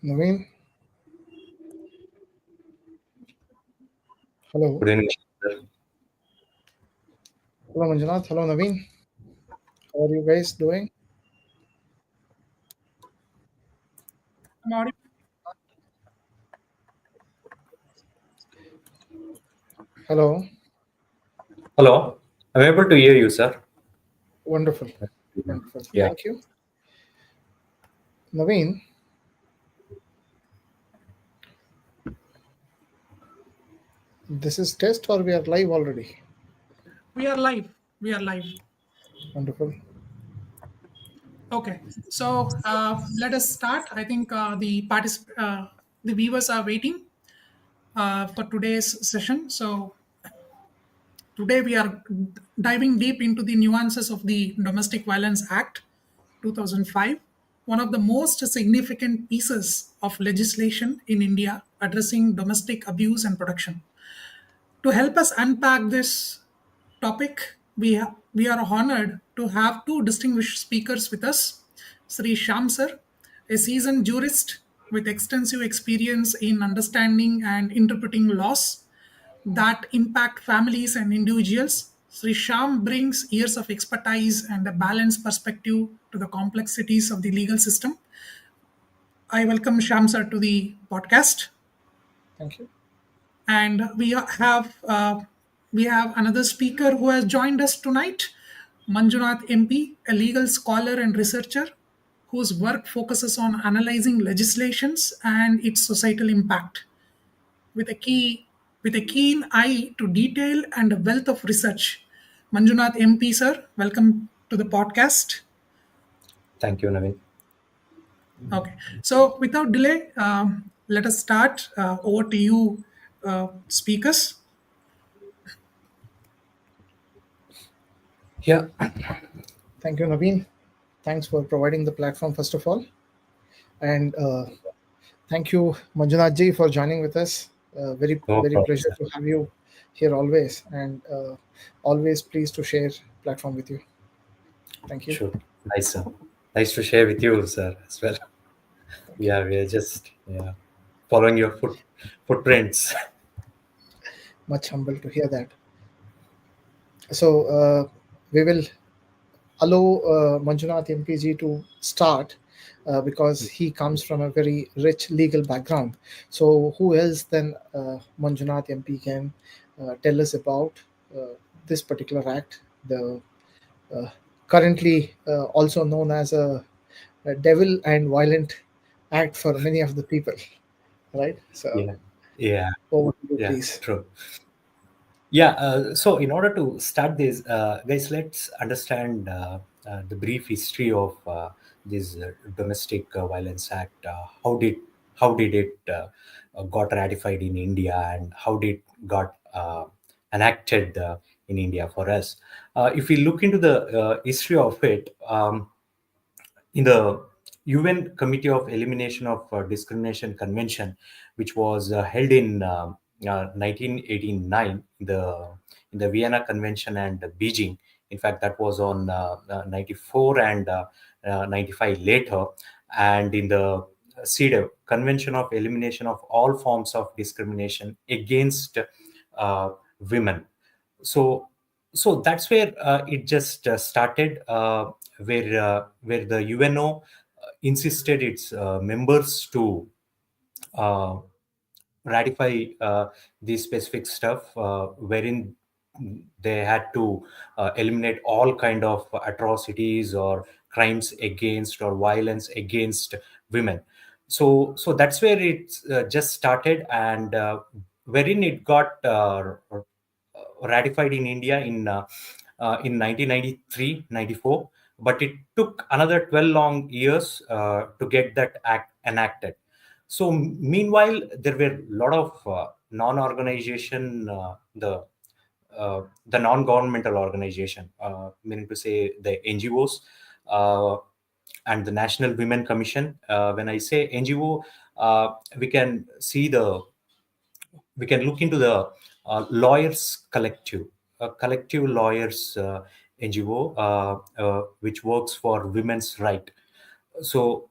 Naveen, hello. Good evening, sir. Hello, Manjunath. Hello, Naveen. How are you guys doing? I'm audible. Hello. Hello, I'm able to hear you, sir. Wonderful. Wonderful. Yeah. Thank you. Naveen, this is test or we are live already? We are live. We are live. Wonderful. Okay. So let us start. I think the viewers are waiting for today's session. So today we are diving deep into the nuances of the Domestic Violence Act 2005, one of the most significant pieces of legislation in India addressing domestic abuse and protection. To help us unpack this topic, we are honored to have two distinguished speakers with us. Sri Sham sir, a seasoned jurist with extensive experience in understanding and interpreting laws that impact families and individuals. Sri Sham brings years of expertise and a balanced perspective to the complexities of the legal system. I welcome Sham sir to the podcast. Thank you. And we have another speaker who has joined us tonight, Manjunath MP, a legal scholar and researcher whose work focuses on analyzing legislations and its societal impact with a keen eye to detail and a wealth of research. Manjunath MP, sir, welcome to the podcast. Thank you, Naveen. Okay, so without delay, let us start. Over to you, speakers. Yeah, Thank you, Naveen. Thanks for providing the platform, first of all. And thank you, Manjunath ji, for joining with us. no Very problem, pleasure sir. to have you here always. And always pleased to share platform with you. Thank you. Sure. Nice, sir. Nice to share with you, sir, as well. Yeah, we are just following your footprints. Much humble to hear that. So we will allow Manjunath MPG to start because he comes from a very rich legal background. So, who else than Manjunath MP can tell us about this particular act, the uh, currently also known as a devil and violent act for many of the people, right? So, Yeah, yeah, over to you, yeah, please. true. Yeah, so in order to start this, guys, let's understand the brief history of this Domestic Violence Act. How did it got ratified in India, and how did got enacted in India for us? If we look into the history of it, in the UN Committee of Elimination of Discrimination Convention, which was held in 1989, in the Vienna Convention and Beijing. In fact, that was on 94 and 95 later, and in the CEDAW, Convention of Elimination of All Forms of Discrimination Against uh, Women. So so that's where it just started, where the UNO insisted its members to uh, ratify this specific stuff, wherein they had to eliminate all kind of atrocities or crimes against or violence against women. So that's where it just started, and wherein it got ratified in India in 1993-94, but it took another 12 long years to get that act enacted. So meanwhile, there were a lot of non-organization, the non-governmental organization, meaning to say the NGOs, and the National Women Commission. When I say NGO, we can see we can look into the lawyers collective, collective lawyers NGO, which works for women's right. So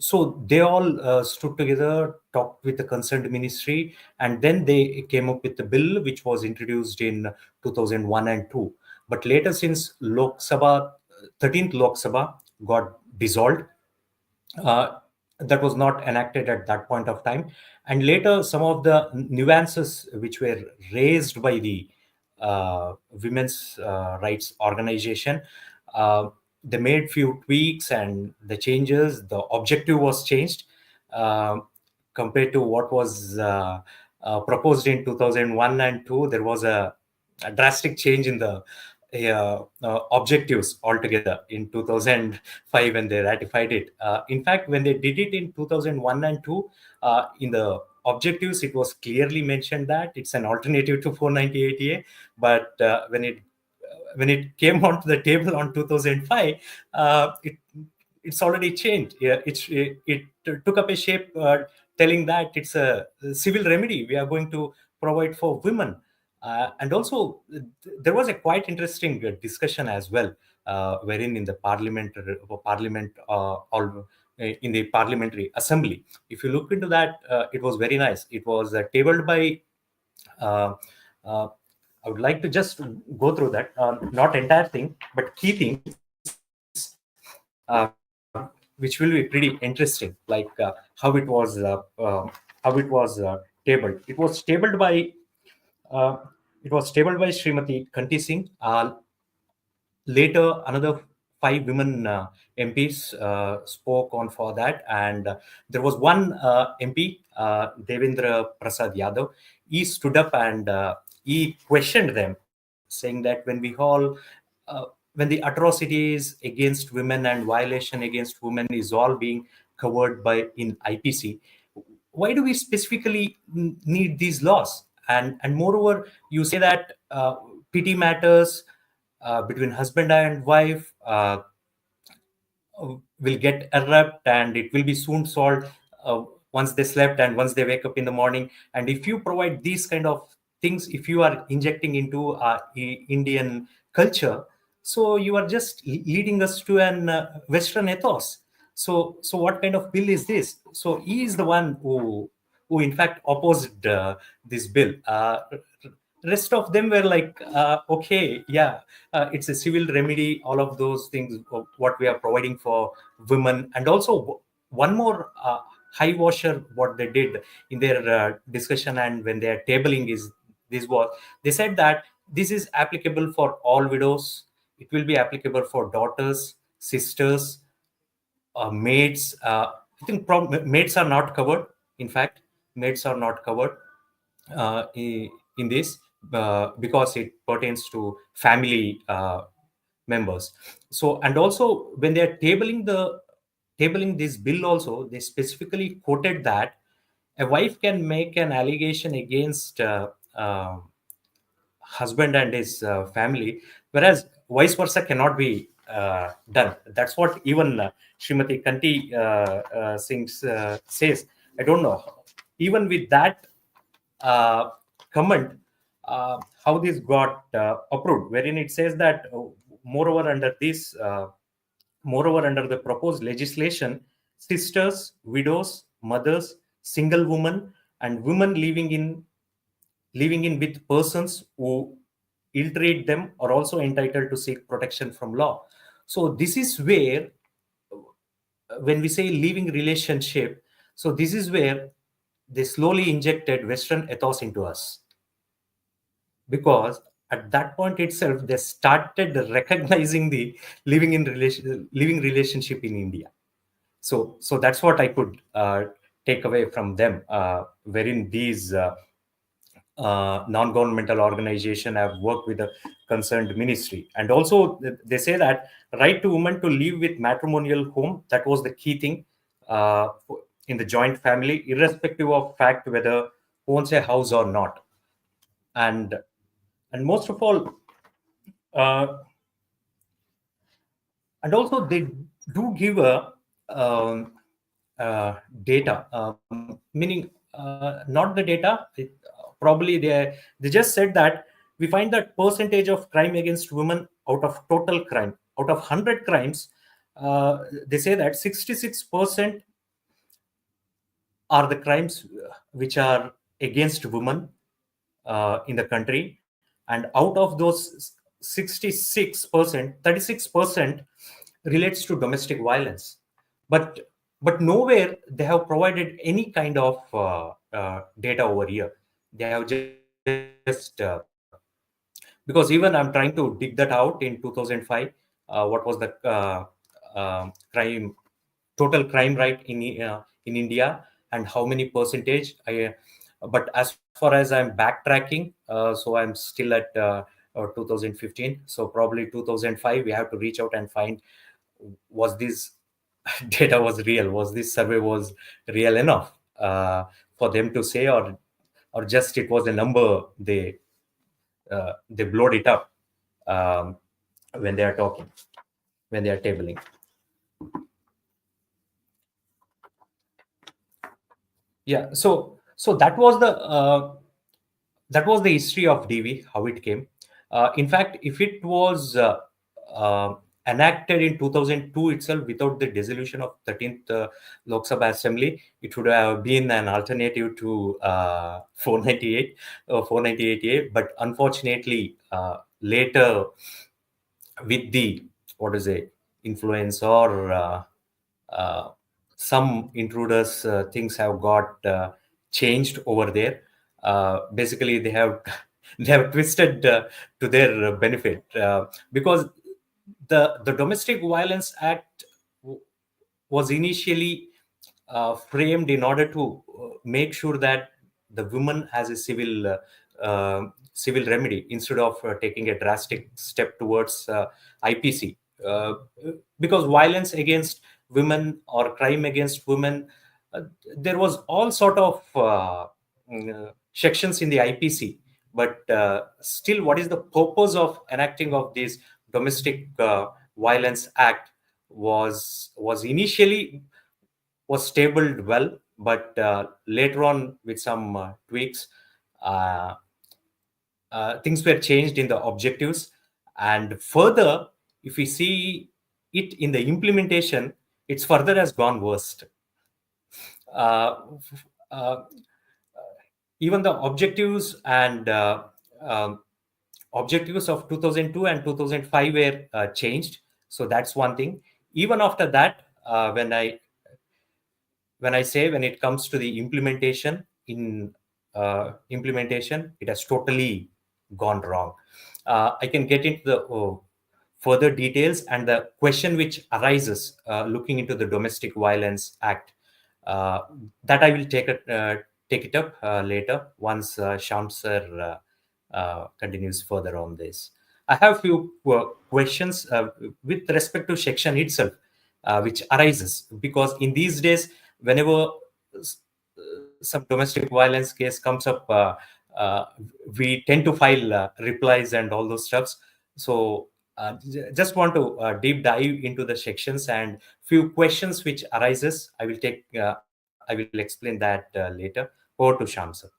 so they all stood together, talked with the concerned ministry, and then they came up with the bill which was introduced in 2001 and 2. But later, since Lok Sabha, 13th Lok Sabha got dissolved, uh, that was not enacted at that point of time. And later, some of the nuances which were raised by the women's rights organization, uh, they made few tweaks and the changes. The objective was changed, uh, compared to what was proposed in 2001 and 2. There was a drastic change in the objectives altogether in 2005 when they ratified it. In fact, when they did it in 2001 and 2, in the objectives, it was clearly mentioned that it's an alternative to 498A. But when it came onto the table on 2005, it's already changed. Yeah, it took up a shape, telling that it's a civil remedy we are going to provide for women. And also, there was a quite interesting discussion as well, wherein in the parliament, in the parliamentary assembly. If you look into that, it was very nice. It was tabled by. Uh, uh, I would like to just go through that, not entire thing, but key things, which will be pretty interesting, like how it was tabled. Uh, it was tabled by Srimati Kanti Singh. Later, another five women MPs spoke on for that, and there was one MP, Devendra Prasad Yadav. He stood up and he questioned them, saying that uh, when the atrocities against women and violation against women is all being covered by in IPC, why do we specifically need these laws? And moreover, you say that pity matters between husband and wife will get erupt and it will be soon solved once they slept and once they wake up in the morning. And if you provide these kind of things, if you are injecting into Indian culture, so you are just leading us to an Western ethos. So what kind of bill is this? So he is the one who in fact opposed this bill. Rest of them were like, okay, yeah, it's a civil remedy, all of those things what we are providing for women. And also one more high washer what they did in their discussion and when they are tabling is this was, they said that this is applicable for all widows, it will be applicable for daughters, sisters, maids. I think maids are not covered. In fact, maids are not covered in this because it pertains to family members. So, and also when they are tabling this bill, also they specifically quoted that a wife can make an allegation against husband and his family, whereas vice versa cannot be done. That's what even Srimati Kanti Singh says. I don't know. Even with that uh, comment, how this got approved, wherein it says that moreover under this, moreover under the proposed legislation, sisters, widows, mothers, single women, and women living in with persons who ill-treat them are also entitled to seek protection from law. So this is where, when we say living relationship, so this is where they slowly injected Western ethos into us, because at that point itself they started recognizing the living relationship in India. So that's what I could take away from them, wherein these non-governmental organization have worked with the concerned ministry. And also they say that right to women to live with matrimonial home, that was the key thing, uh, in the joint family, irrespective of fact whether owns a house or not. And and most of all, uh, and also they do give a um, data, meaning not the data. Probably they just said that we find that percentage of crime against women out of total crime, out of 100 crimes, they say that 66% are the crimes which are against women in the country, and out of those 66%, 36% relates to domestic violence. But nowhere they have provided any kind of data over here. They have just because even I'm trying to dig that out in 2005, what was the crime, total crime rate in India, and how many percentage. But as far as I'm backtracking, so I'm still at 2015. So probably 2005, we have to reach out and find, was this data was real? Was this survey was real enough for them to say, or just it was a number they blowed it up um, when they are talking, when they are tabling. Yeah, so that was the history of DV, how it came. In fact, if it was uh, enacted in 2002 itself without the dissolution of 13th Lok Sabha Assembly, it would have been an alternative to 498 498A. But unfortunately, later, with the, what is it, influence or uh, some intruders, things have got changed over there. Basically they have they have twisted to their benefit, because the Domestic Violence Act was initially framed in order to make sure that the woman has a civil remedy instead of taking a drastic step towards IPC. Uh, because violence against women or crime against women, uh, there was all sort of sections in the IPC. But still, what is the purpose of enacting of this Domestic Violence Act was initially was tabled well, but later on, with some tweaks, uh, things were changed in the objectives. And further, if we see it in the implementation, it's further has gone worst. Uh, uh, Even the objectives and objectives of 2002 and 2005 were changed. So that's one thing. Even after that, when I say, when it comes to the implementation, it has totally gone wrong. I can get into the further details and the question which arises looking into the Domestic Violence Act. Uh, that I will take it up later once Sham sir continues further on this. I have few questions with respect to section itself, which arises because in these days, whenever some domestic violence case comes up, we tend to file replies and all those stuffs. So just want to deep dive into the sections and few questions which arises. I will explain that later. Over to Sham sir.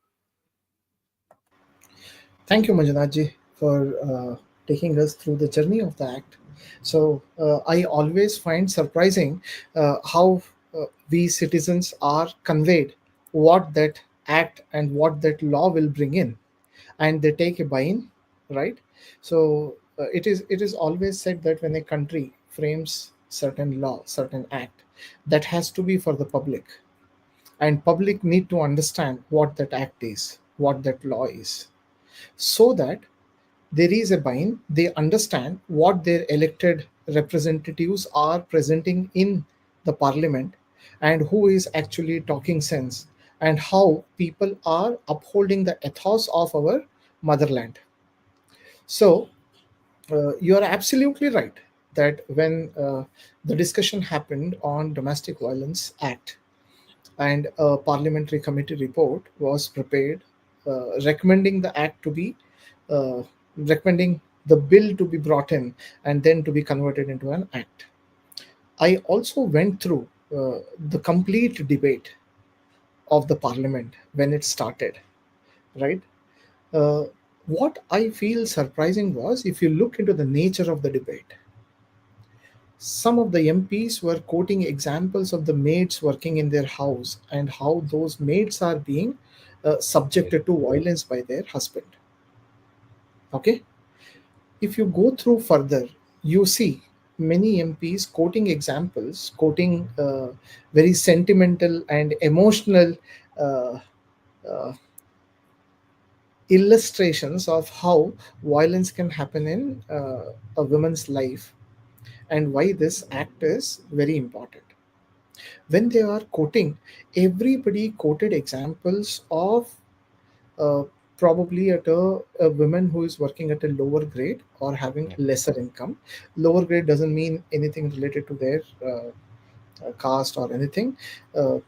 Thank you, Manjunathji, for taking us through the journey of the act. So, I always find surprising how we citizens are conveyed what that act and what that law will bring in, and they take a buy-in, right? So, it is always said that when a country frames certain law, certain act, that has to be for the public, and public need to understand what that act is, what that law is, so that there is a bind, they understand what their elected representatives are presenting in the parliament, and who is actually talking sense, and how people are upholding the ethos of our motherland. So you are absolutely right that when the discussion happened on Domestic Violence Act, and a parliamentary committee report was prepared recommending the act to be recommending the bill to be brought in and then to be converted into an act. I also went through the complete debate of the parliament when it started, right? uh, what I feel surprising was, if you look into the nature of the debate, some of the MPs were quoting examples of the maids working in their house and how those maids are being Yes. subjected to violence by their husband. Okay, if you go through further, you see many MPs quoting examples, quoting very sentimental and emotional uh, uh, illustrations of how violence can happen in a woman's life and why this act is very important. When they are quoting, everybody quoted examples of uh, probably at a woman who is working at a lower grade or having Yeah. lesser income. Lower grade doesn't mean anything related to their caste or anything.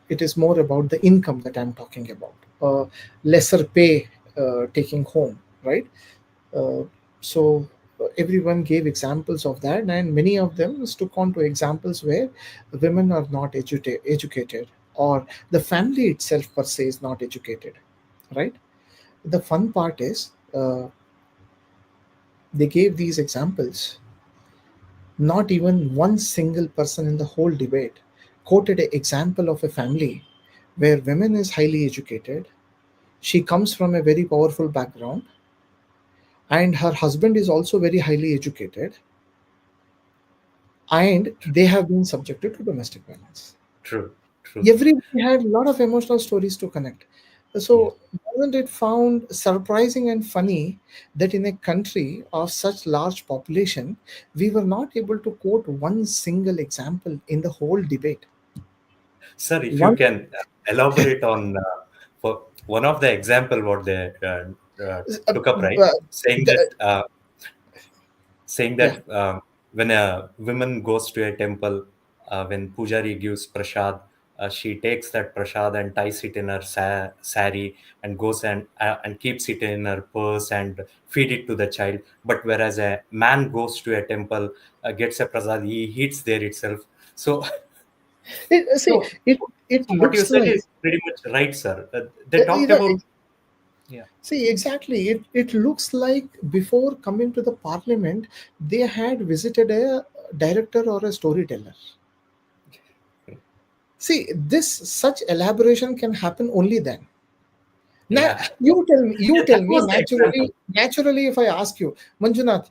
It is more about the income that I'm talking about. Lesser pay taking home, right? Uh, so everyone gave examples of that, and many of them took on to examples where women are not educated, or the family itself per se is not educated, right? The fun part is they gave these examples. Not even one single person in the whole debate quoted an example of a family where women is highly educated. She comes from a very powerful background, and her husband is also very highly educated, and they have been subjected to domestic violence. True. True. Everybody had a lot of emotional stories to connect. Yes. So, wasn't it found surprising and funny that in a country of such large population, we were not able to quote one single example in the whole debate? Sir, if you One, can elaborate on for one of the example what they uh, took up, right? uh, Saying that the, saying yeah, that when a woman goes to a temple, when pujari gives prasad, she takes that prasad and ties it in her sari and goes and keeps it in her purse and feed it to the child. But whereas a man goes to a temple, gets a prasad, he eats there itself. So see, so it what you looks said like is pretty much right, sir. They you talked know. about, yeah, See, exactly. It looks like before coming to the parliament, they had visited a director or a storyteller. See, this such elaboration can happen only then. Now, yeah. you Yeah, tell that me was the example. naturally, if I ask you, Manjunath,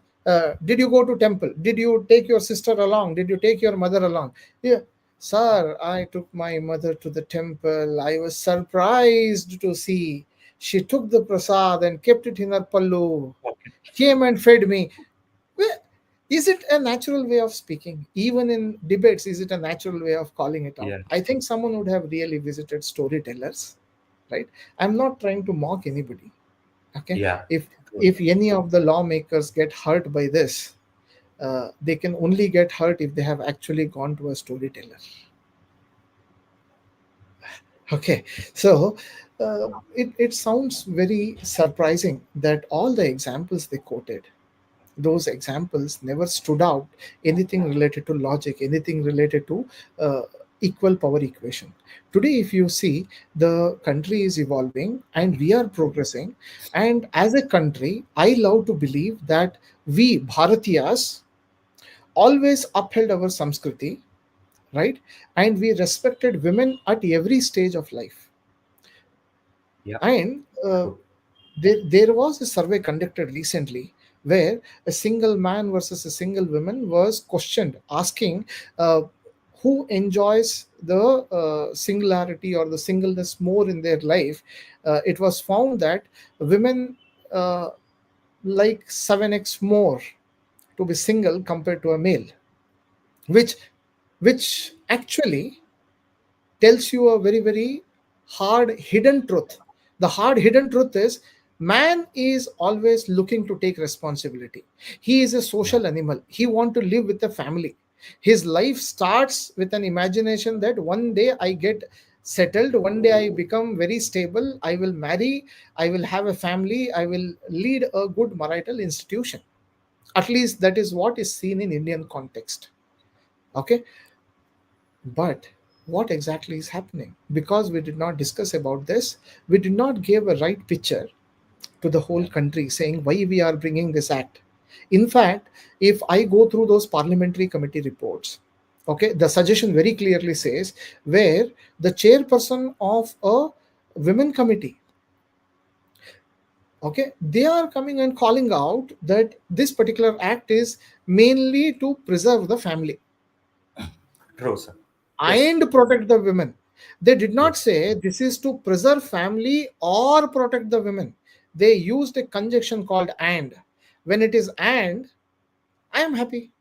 did you go to temple? Did you take your sister along? Did you take your mother along? Yeah, sir, I took my mother to the temple. I was surprised to see she took the prasad and kept it in her pallu, Okay. came and fed me. Well, is it a natural way of speaking? Even in debates, is it a natural way of calling it out? Yeah, I think someone would have really visited storytellers, right? I'm not trying to mock anybody. Okay, yeah. if any of the lawmakers get hurt by this, they can only get hurt if they have actually gone to a storyteller. Okay, so it sounds very surprising that all the examples they quoted, those examples never stood out anything related to logic, anything related to uh, equal power equation. Today, if you see, the country is evolving and we are progressing, and as a country, I love to believe that we Bharatiyas always upheld our samskriti, right? And we respected women at every stage of life. Yeah. And True. there was a survey conducted recently where a single man versus a single woman was questioned, asking uh, who enjoys the singularity or the singleness more in their life. It was found that women uh, like 7x more to be single compared to a male, which actually tells you a very very hard hidden truth. The hard hidden truth is man is always looking to take responsibility. He is a Yeah. social animal. He want to live with a family. His life starts with an imagination that one day I get settled, one day I become very stable, I will marry, I will have a family, I will lead a good marital institution. At least that is what is seen in Indian context. Okay, but what exactly is happening? Because we did not discuss about this, we did not give a right picture to the whole Yeah. country saying why we are bringing this act. In fact, if I go through those parliamentary committee reports, okay, the suggestion very clearly says where the chairperson of a women committee, okay, they are coming and calling out that this particular act is mainly to preserve the family True, sir. Yes. and protect the women. They did not Yes. say this is to preserve family or protect the women. They used a conjunction called and. When it is and, I am happy.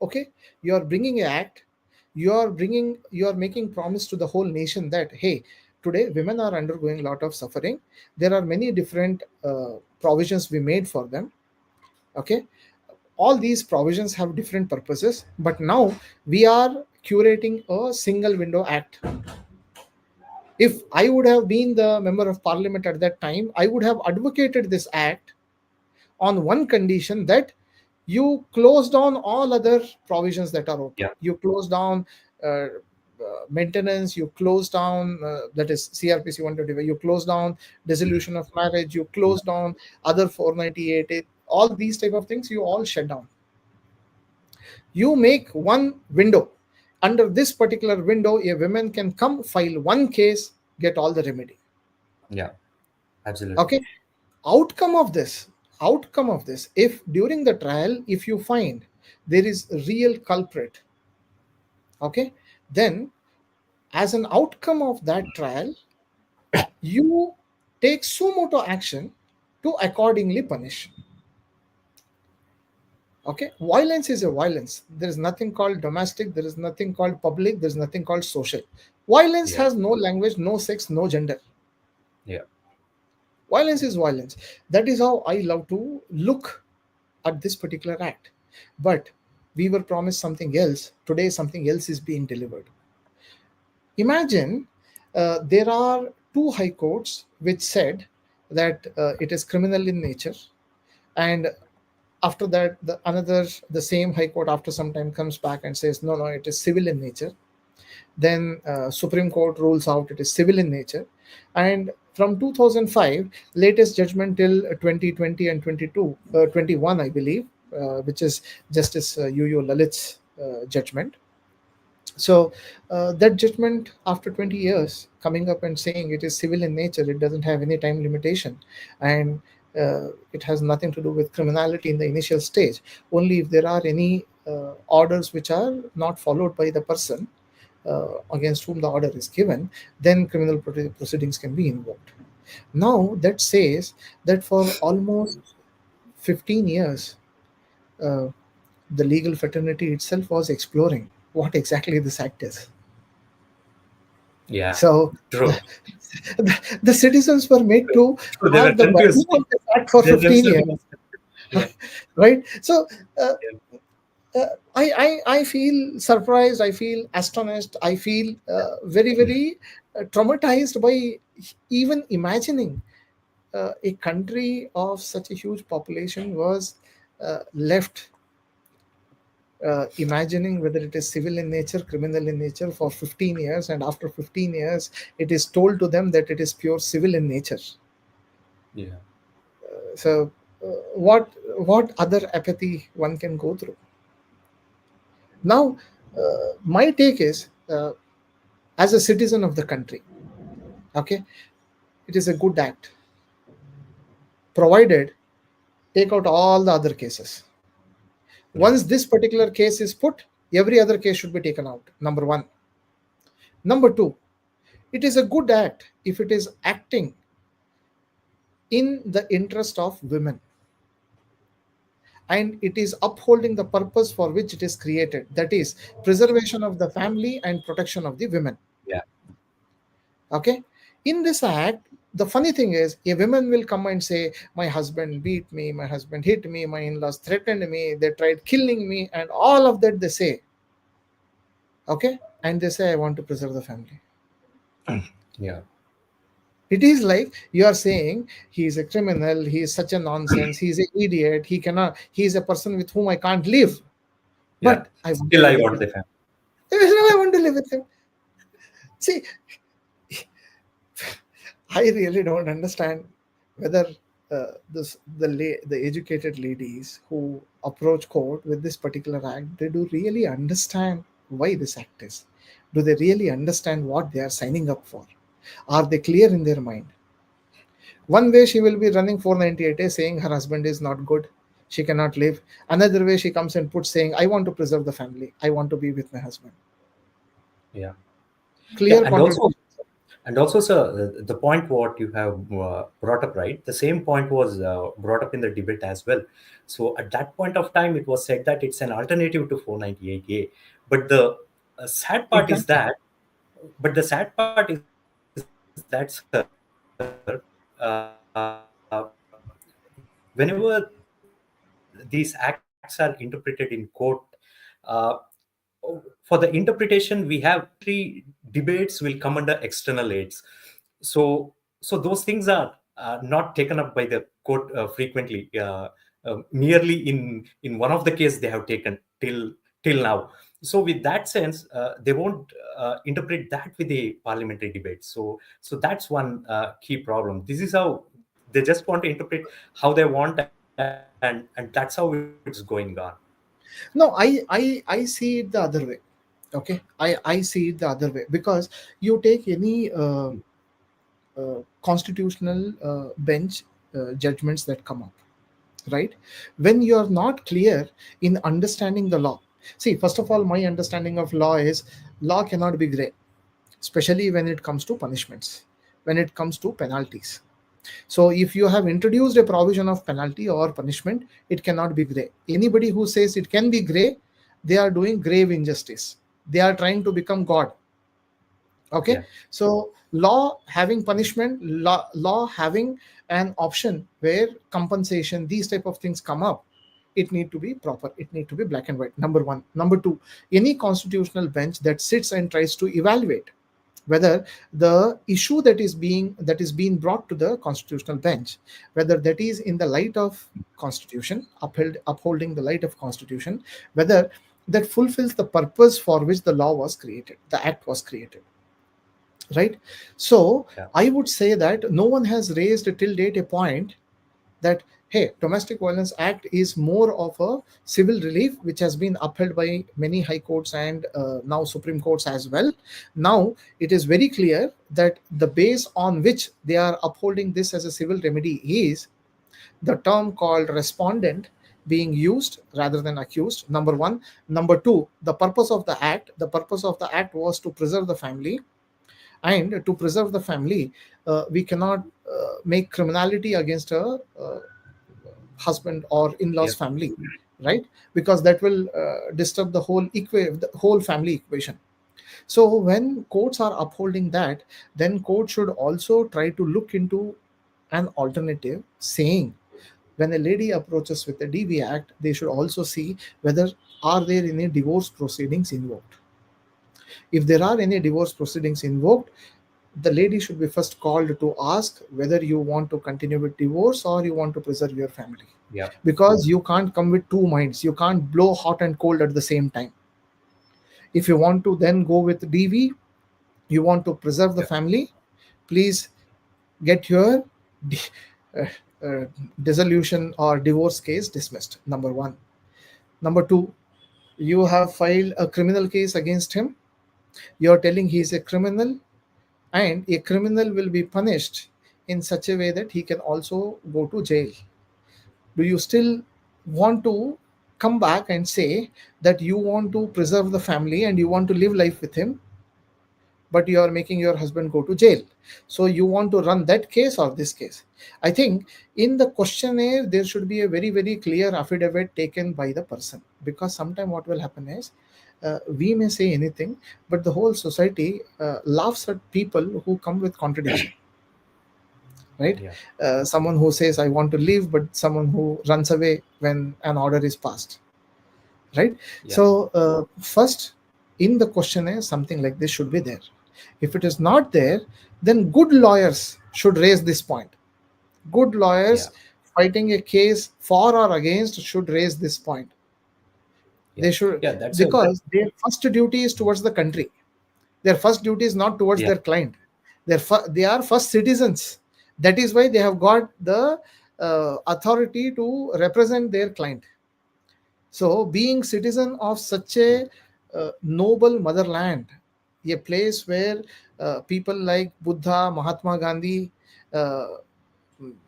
Okay, you are bringing an act, you are making promise to the whole nation that hey, today women are undergoing a lot of suffering. There are many different provisions we made for them. Okay, all these provisions have different purposes, but now we are curating a single window act. If I would have been the member of parliament at that time, I would have advocated this act on one condition, that you close down all other provisions that are open. Yeah. You close down maintenance, you close down that is CRPC 125, you close down dissolution of marriage, you close down other 498, all these type of things you all shut down. You make one window. Under this particular window, a woman can come file one case, get all the remedy. Yeah. Absolutely. Okay, outcome of this, if during the trial if you find there is a real culprit, okay, then as an outcome of that trial, you take suo moto action to accordingly punish. Okay, violence is a violence. There is nothing called domestic, there is nothing called public, there is nothing called social. Violence Yeah. has no language, no sex, no gender. Yeah. Violence is violence. That is how I love to look at this particular act. But we were promised something else. Today, something else is being delivered. Imagine there are two high courts which said that it is criminal in nature, and after that, the same high court after some time comes back and says no, no, it is civil in nature. Then Supreme Court rules out it is civil in nature, and from 2005 latest judgment till 2020 and 22 21 I believe, which is Justice Yu Lalit's judgment. So that judgment after 20 years coming up and saying it is civil in nature, it doesn't have any time limitation, and it has nothing to do with criminality in the initial stage. Only if there are any orders which are not followed by the person against whom the order is given, then criminal proceedings can be invoked. Now that says that for almost 15 years, uh, the legal fraternity itself was exploring what exactly this act is. Yeah. So True. the citizens were made to True. They were have the burden confused. of the act for They 15 themselves years, were confused. Yeah. right? So uh, Yeah. I feel surprised, I feel astonished, I feel very traumatized by even imagining a country of such a huge population was left imagining whether it is civil in nature, criminal in nature for 15 years, and after 15 years, it is told to them that it is pure civil in nature. Yeah. So, what other apathy one can go through? Now, my take is, as a citizen of the country, okay, it is a good act, provided take out all the other cases. Yeah. Once this particular case is put, every other case should be taken out. Number one. Number two, it is a good act if it is acting in the interest of women, and it is upholding the purpose for which it is created, that is preservation of the family and protection of the women. Yeah. Okay, in this act, the funny thing is a woman will come and say my husband beat me, my husband hit me, my in-laws threatened me, they tried killing me, and all of that they say. Okay, and they say I want to preserve the family. Yeah. It is like you are saying he is a criminal, he is such a nonsense, he is an idiot, he cannot, he is a person with whom I can't live, Yeah. but I want to Still, I live with want him. the family. I want to live with him. See, I really don't understand whether the educated ladies who approach court with this particular act, they do really understand why this act is. Do they really understand what they are signing up for? Are they clear in their mind? One way she will be running 498 days saying her husband is not good, she cannot live. Another way she comes and puts saying, I want to preserve the family, I want to be with my husband. Yeah. Yeah, Clear and also, contradiction. sir, the point what you have brought up, right? The same point was brought up in the debate as well. So at that point of time, it was said that it's an alternative to 498A. But the sad part is Exactly. that, sir, whenever these acts are interpreted in court, uh, for the interpretation we have debates will come under external aids. So those things are not taken up by the court frequently. Merely in one of the case they have taken till now. So with that sense, they won't interpret that with a parliamentary debate. So that's one key problem. This is how they just want to interpret how they want, and that's how it's going on. No, I see it the other way. Okay, I see it the other way, because you take any constitutional bench judgments that come up, right? When you are not clear in understanding the law. See, first of all, my understanding of law is law cannot be gray, especially when it comes to punishments, when it comes to penalties. So if you have introduced a provision of penalty or punishment, it cannot be gray. Anybody who says it can be gray, they are doing grave injustice. They are trying to become God. Okay. Yeah, So law having punishment, law having an option where compensation, these type of things come up, it need to be proper, it need to be black and white. Number one. Number two, any constitutional bench that sits and tries to evaluate whether the issue that is being brought to the constitutional bench, whether that is in the light of constitution, upholding the light of constitution, whether that fulfills the purpose for which the law was created, the act was created, right? So yeah, I would say that no one has raised till date a point that, hey, domestic violence act is more of a civil relief, which has been upheld by many high courts and now supreme courts as well. Now it is very clear that the base on which they are upholding this as a civil remedy is the term called respondent being used rather than accused, number one. Number two, the purpose of the act was to preserve the family. And to preserve the family, we cannot make criminality against a husband or in-laws yeah, family, right? Because that will disturb the whole family equation. So when courts are upholding that, then court should also try to look into an alternative, saying when a lady approaches with a DV act, they should also see whether are there any divorce proceedings invoked. If there are any divorce proceedings invoked, the lady should be first called to ask whether you want to continue with divorce or you want to preserve your family. yeah, Because you can't come with two minds, you can't blow hot and cold at the same time. If you want to then go with DV, you want to preserve the yeah, family, please get your di- uh, uh, dissolution or divorce case dismissed. Number one. Number two, you have filed a criminal case against him. You're telling he is a criminal, and a criminal will be punished in such a way that he can also go to jail. Do you still want to come back and say that you want to preserve the family and you want to live life with him, but you are making your husband go to jail? So you want to run that case or this case? I think in the questionnaire there should be a very very clear affidavit taken by the person, because sometime what will happen is, we may say anything, but the whole society laughs at people who come with contradiction, right? yeah, Someone who says I want to leave, but someone who runs away when an order is passed, right? yeah, So first, in the questionnaire something like this should be there. If it is not there, then good lawyers should raise this point. Good yeah, lawyers fighting a case for or against should raise this point. yeah, They should, yeah. That's a because their first duty is towards the country. Their first duty is not towards yeah, their client. They are first citizens. That is why they have got the authority to represent their client. So, being citizen of such a noble motherland, a place where people like Buddha, Mahatma Gandhi, uh,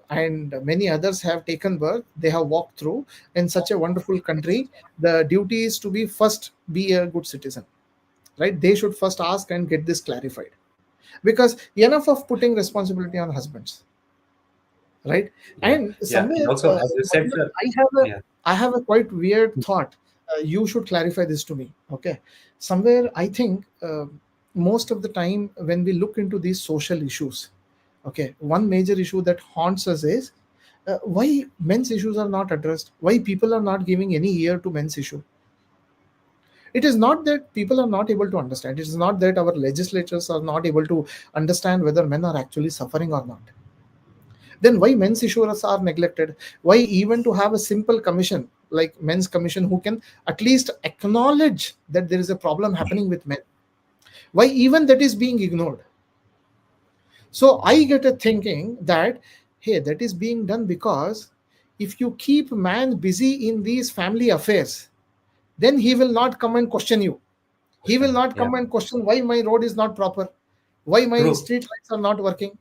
and many others have taken birth, they have walked through in such a wonderful country. The duty is to be first be a good citizen, right? They should first ask and get this clarified, because enough of putting responsibility on husbands, right? Yeah, And yeah. And somewhere, also, as you said, sir, I have a yeah, I have a quite weird thought. You should clarify this to me, okay? Somewhere, I think most of the time when we look into these social issues, okay, one major issue that haunts us is why men's issues are not addressed. Why people are not giving any ear to men's issue. It is not that people are not able to understand. It is not that our legislators are not able to understand whether men are actually suffering or not. Then why men's issues are neglected? Why even to have a simple commission like men's commission who can at least acknowledge that there is a problem happening with men? Why even that is being ignored? So I get a thinking that, hey, that is being done because if you keep man busy in these family affairs, then he will not come and question you. He will question. not Yeah, come and question why my road is not proper, why my true, street lights are not working.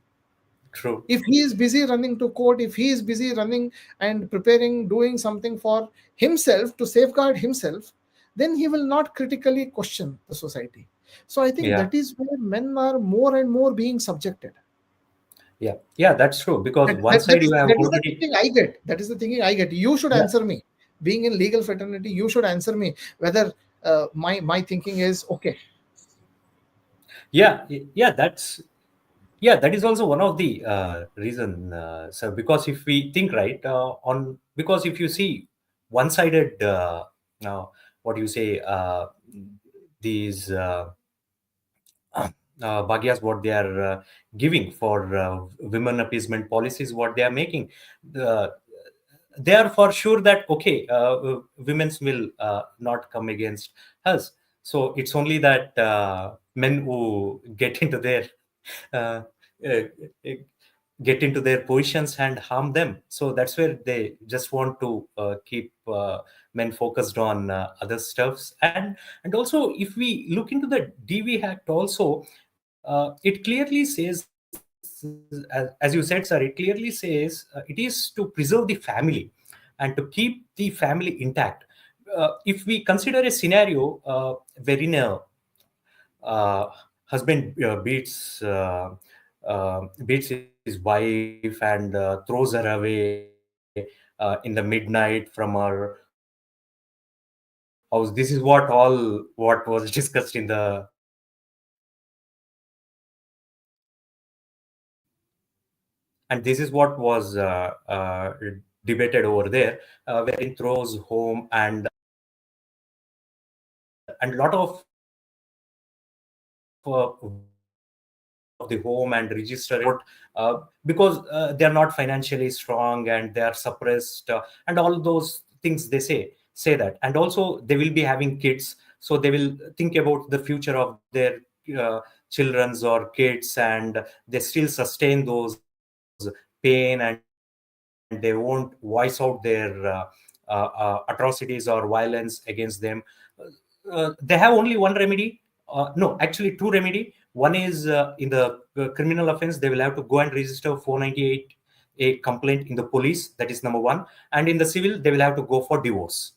true. If he is busy running to court, if he is busy running and preparing, doing something for himself to safeguard himself, then he will not critically question the society. So I think Yeah, that is where men are more and more being subjected. yeah, yeah. That's true. Because one That side is you have the already, thinking I get. That is the thinking I get. You should yeah, answer me. Being in legal fraternity, you should answer me whether my thinking is okay. yeah, yeah. That's Yeah, that is also one of the reason, sir. Because if we think right on, because if you see one-sided, what do you say, these bhagyas, what they are giving for women appeasement policies, what they are making, the, they are for sure that okay, women's will not come against us. So it's only that men who get into their uh, uh, get into their positions and harm them. So that's where they just want to keep men focused on other stuffs. And also, if we look into the DV Act, also it clearly says, as you said, sir, it clearly says it is to preserve the family and to keep the family intact. If we consider a scenario wherein a husband beats his wife and throws her away in the midnight from her house. This is what was discussed in the Visitation Act, and this is what was debated over there, wherein throws home and lot of women of the home and register it because they are not financially strong and they are suppressed, and all those things they say that. And also they will be having kids, so they will think about the future of their uh, children's or kids, and they still sustain those pain, and they won't voice out their atrocities or violence against them. They have only one remedy. No, actually two remedy. One is in the criminal offense, they will have to go and register 498 a complaint in the police. That is number one. And in the civil, they will have to go for divorce.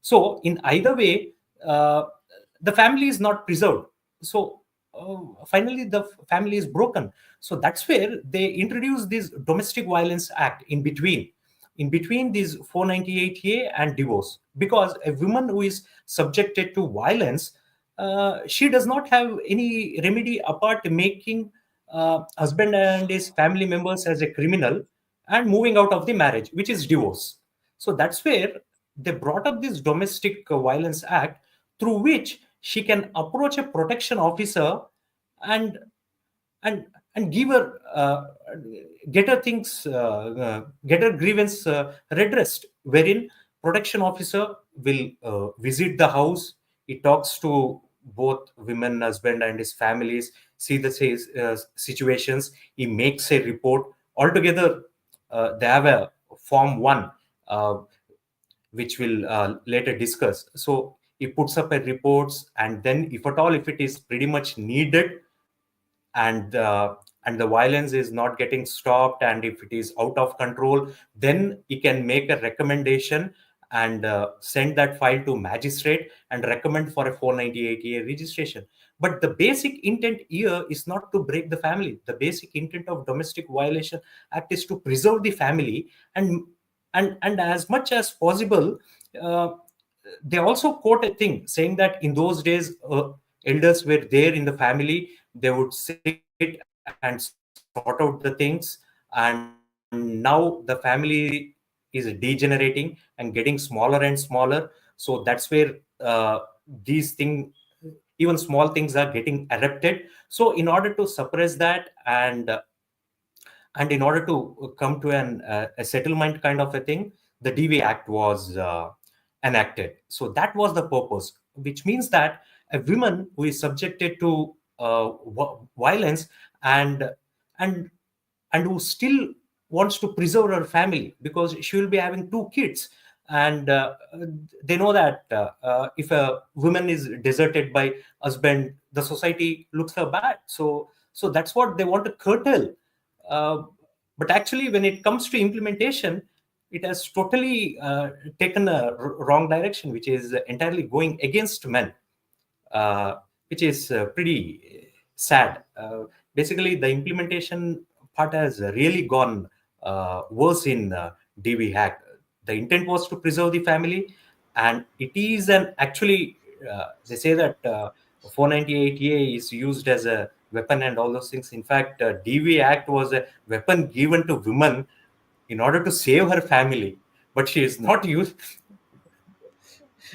So in either way, uh, the family is not preserved. So finally, the family is broken. So that's where they introduce this Domestic Violence Act in between these 498A and divorce, because a woman who is subjected to violence, she does not have any remedy apart making husband and his family members as a criminal and moving out of the marriage, which is divorce. So that's where they brought up this Domestic Violence Act, through which she can approach a protection officer and and and give her get her things get her grievance redressed, wherein protection officer will visit the house. He talks to both women, husband and his families, see the situations. He makes a report. Altogether they have a Form 1, uh, which we'll later discuss. So he puts up a reports, and then if at all, if it is pretty much needed, and and the violence is not getting stopped, and if it is out of control, then he can make a recommendation and send that file to magistrate and recommend for a 498A registration. But the basic intent here is not to break the family. The basic intent of Domestic Violation Act is to preserve the family, and and as much as possible, uh, they also quote a thing saying that in those days, elders were there in the family. They would sit and sort out the things, and now the family is degenerating and getting smaller and smaller. So that's where these things, even small things, are getting erupted. So in order to suppress that, and in order to come to a settlement kind of a thing, the DV Act was enacted. So that was the purpose, which means that a woman who is subjected to violence, and and and who still wants to preserve her family, because she will be having two kids, and they know that if a woman is deserted by husband, the society looks her bad. So that's what they want to curtail. uh, but actually, when it comes to implementation, it has totally taken a wrong direction, which is entirely going against men, uh, which is pretty sad. Basically, the implementation part has really gone worse in DV hack. The intent was to preserve the family, and it is an actually, they say that 498A is used as a weapon and all those things. In fact, DV Act was a weapon given to women in order to save her family, but she is not used.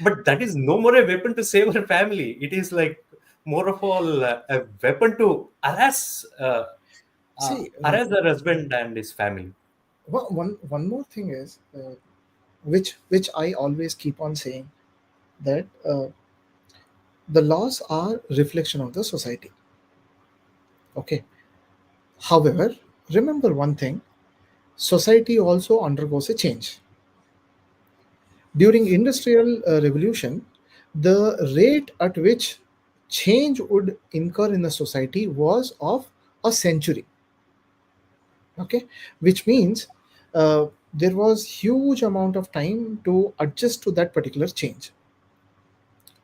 But that is no more a weapon to save her family. It is like more of all a weapon to See, harass her husband and his family. one more thing is, which I always keep on saying, that the laws are reflection of the society. Okay. However, remember one thing: society also undergoes a change. During industrial revolution, the rate at which change would incur in the society was of a century. Okay, which means there was huge amount of time to adjust to that particular change.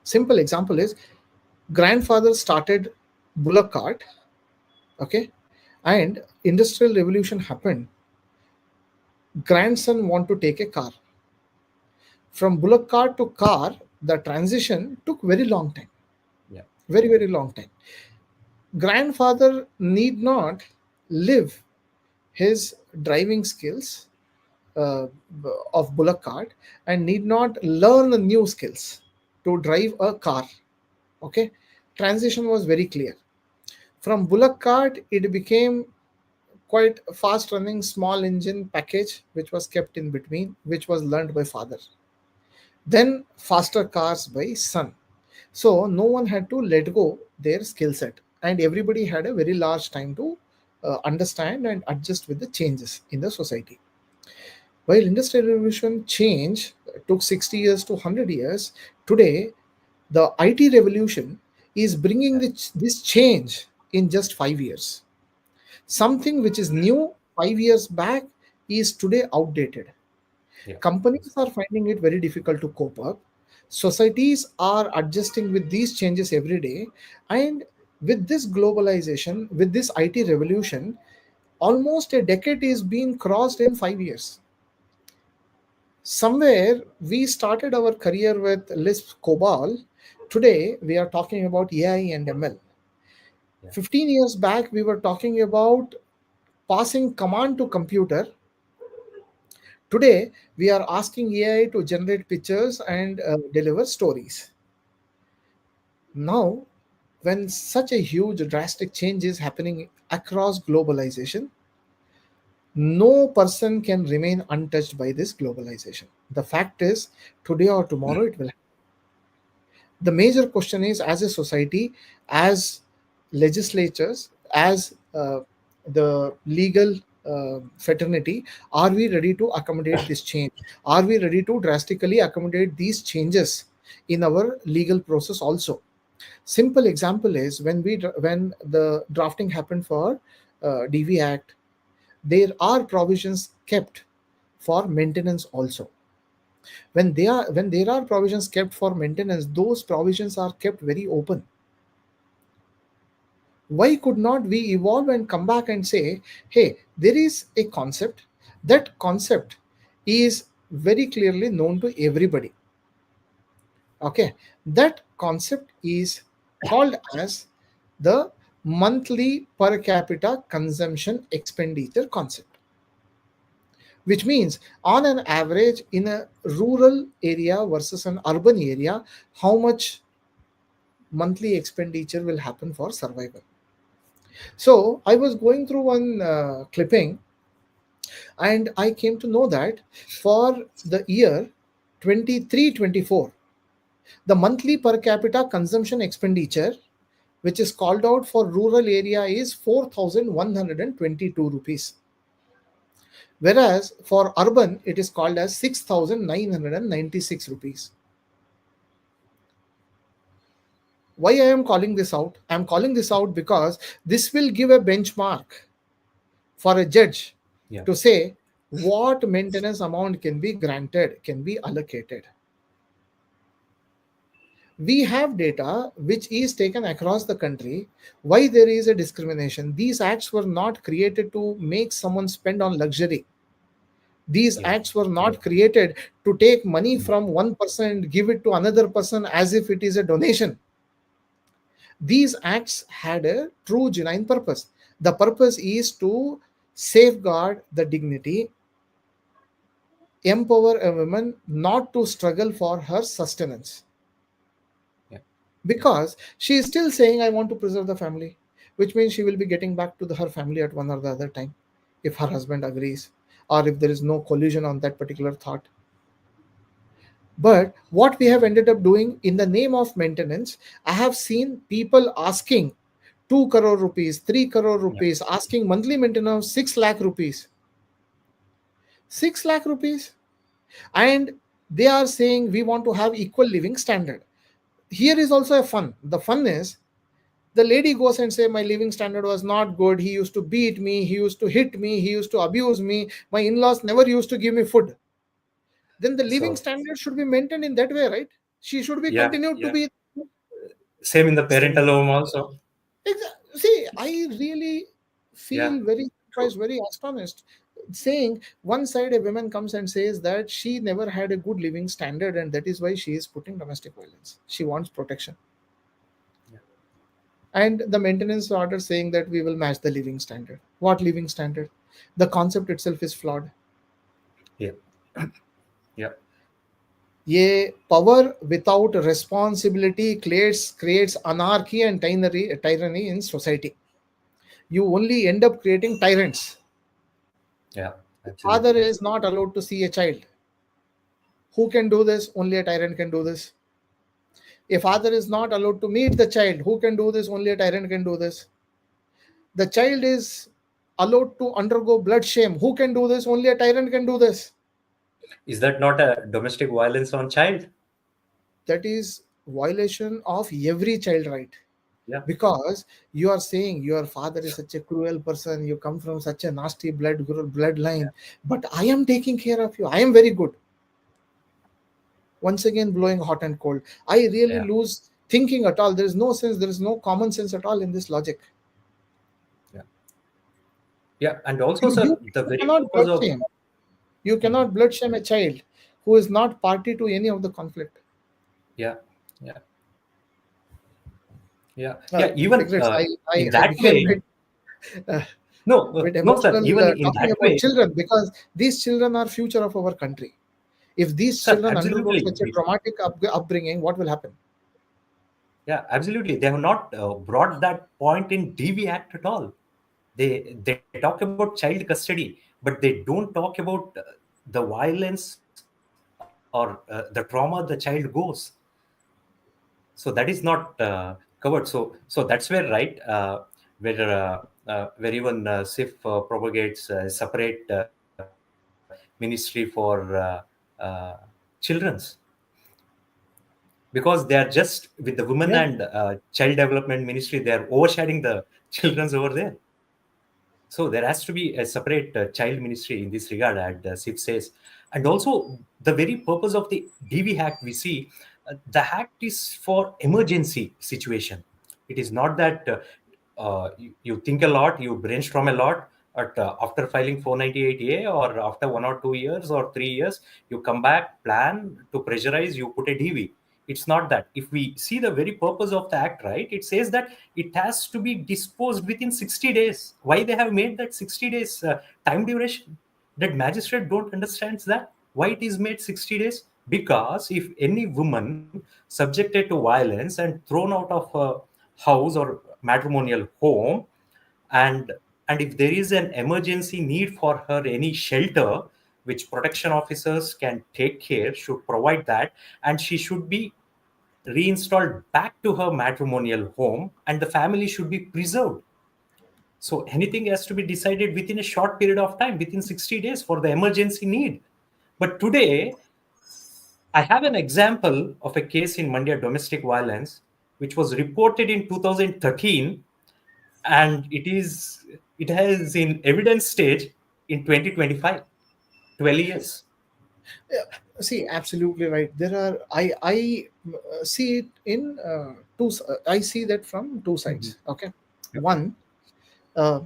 Simple example is, grandfather started bullock cart. Okay, and industrial revolution happened. Grandson want to take a car. From bullock cart to car, the transition took very long time, Yeah, very long time. Grandfather need not live his driving skills uh, of bullock cart, and need not learn new skills to drive a car. Okay, transition was very clear. From bullock cart, it became quite fast running small engine package, which was kept in between, which was learned by father. Then faster cars by son. So no one had to let go their skill set, and everybody had a very large time to understand and adjust with the changes in the society. While industrial revolution change took 60 years to 100 years, today the IT revolution is bringing yeah, this change in just 5 years. Something which is new 5 years back is today outdated. yeah. Companies are finding it very difficult to cope up. Societies are adjusting with these changes every day. And with this globalization, with this IT revolution, almost a decade is being crossed in 5 years. Somewhere we started our career with Lisp COBOL. Today we are talking about AI and ML. Yeah. 15 years back, we were talking about passing command to computer. Today, we are asking AI to generate pictures and deliver stories. Now, when such a huge drastic change is happening across globalization, no person can remain untouched by this globalization. The fact is, today or tomorrow it will. The major question is, as a society, as legislatures, as the legal fraternity, are we ready to accommodate this change? Are we ready to drastically accommodate these changes in our legal process also? Simple example is when the drafting happened for DV Act, there are provisions kept for maintenance also. When there are provisions kept for maintenance, those provisions are kept very open. Why could not we evolve and come back and say, hey, there is a concept, that concept is very clearly known to everybody. Okay, that concept is called as the monthly per capita consumption expenditure concept, which means on an average in a rural area versus an urban area, how much monthly expenditure will happen for survival. So I was going through one clipping, and I came to know that for the year 23-24, the monthly per capita consumption expenditure which is called out for rural area is 4122 rupees, whereas for urban it is called as 6996 rupees. Why I am calling this out? I am calling this out because this will give a benchmark for a judge Yeah. to say what maintenance amount can be granted, can be allocated. We have data which is taken across the country. Why there is a discrimination? These acts were not created to make someone spend on luxury. These Yeah. acts were Yeah. not created to take money Mm. from one person and give it to another person as if it is a donation. These acts had a true genuine purpose. The purpose is to safeguard the dignity, empower a woman not to struggle for her sustenance. Yeah. Because she is still saying, I want to preserve the family, which means she will be getting back to her family at one or the other time if her husband agrees, or if there is no collusion on that particular thought. But what we have ended up doing in the name of maintenance, I have seen people asking 2 crore rupees, 3 crore Yeah. rupees, asking monthly maintenance 6 lakh rupees. 6 lakh rupees. And they are saying we want to have equal living standard. Here is also a fun. The fun is the lady goes and say my living standard was not good. He used to beat me, he used to hit me, he used to abuse me, my in-laws never used to give me food. Then the living So standard should be maintained in that way, right? She should be yeah, continued to yeah. be Same in the same. parental home also. See, I really Yeah. feel very True. surprised, very astonished. Saying one side a woman comes and says that she never had a good living standard and that is why she is putting domestic violence. She wants protection. Yeah. And the maintenance order saying that we will match the living standard. What living standard? The concept itself is flawed. Yeah. Yeah. A power without responsibility creates anarchy and tyranny in society. You only end up creating tyrants. Yeah. Father Absolutely. is not allowed to see a child. Who can do this? Only a tyrant can do this. A father is not allowed to meet the child. Who can do this? Only a tyrant can do this. The child is allowed to undergo blood shame. Who can do this? Only a tyrant can do this. Is that not a domestic violence on child? That is violation of every child right. Yeah. Because you are saying your father is such a cruel person, you come from such a nasty bloodline, but I am taking care of you. I am very good. Once again, blowing hot and cold. I really Yeah. lose thinking at all. There is no sense. There is no common sense at all in this logic. Yeah. Yeah. And also, You, sir, you, the you very cannot purpose blood of shame. You Mhm. cannot blood shame a child who is not party to any of the conflict. Yeah. Yeah. Yeah. Yeah. Even Digress. in I that became way, uh, no, bit no, sir. emotional Even in talking that about way, children because these children are future of our country. If these sir, children undergo absolutely. such a traumatic upbringing, what will happen? Yeah, absolutely. They have not brought that point in DV Act at all. They talk about child custody, but they don't talk about the violence or the trauma the child goes. So that is not covered. So that's where, right, where where even SIF propagates a separate ministry for children's, because they are just with the women and Yeah. child development ministry, they are overshadowing the children's over there. So there has to be a separate child ministry in this regard, as SIF says. And also, the very purpose of the DV Act, we see the Act is for emergency situation. It is not that you think a lot, you brainstorm a lot, but after filing 498A or after 1 or 2 years or 3 years, you come back, plan to pressurize, you put a DV. It's not that. If we see the very purpose of the act, right, it says that it has to be disposed within 60 days. Why they have made that 60 days time duration? That magistrate don't understand that. Why it is made 60 days? Because if any woman subjected to violence and thrown out of a house or matrimonial home, and and if there is an emergency need for her any shelter, which protection officers can take care, should provide that, and she should be reinstalled back to her matrimonial home, and the family should be preserved. So anything has to be decided within a short period of time, within 60 days for the emergency need. But today, I have an example of a case in Mandya domestic violence, which was reported in 2013, and it has in evidence stage in 2025, 12 years. Yeah, see, absolutely right. There are I see it in I see that from two Mhm. sides. Okay, Yep. one, uh,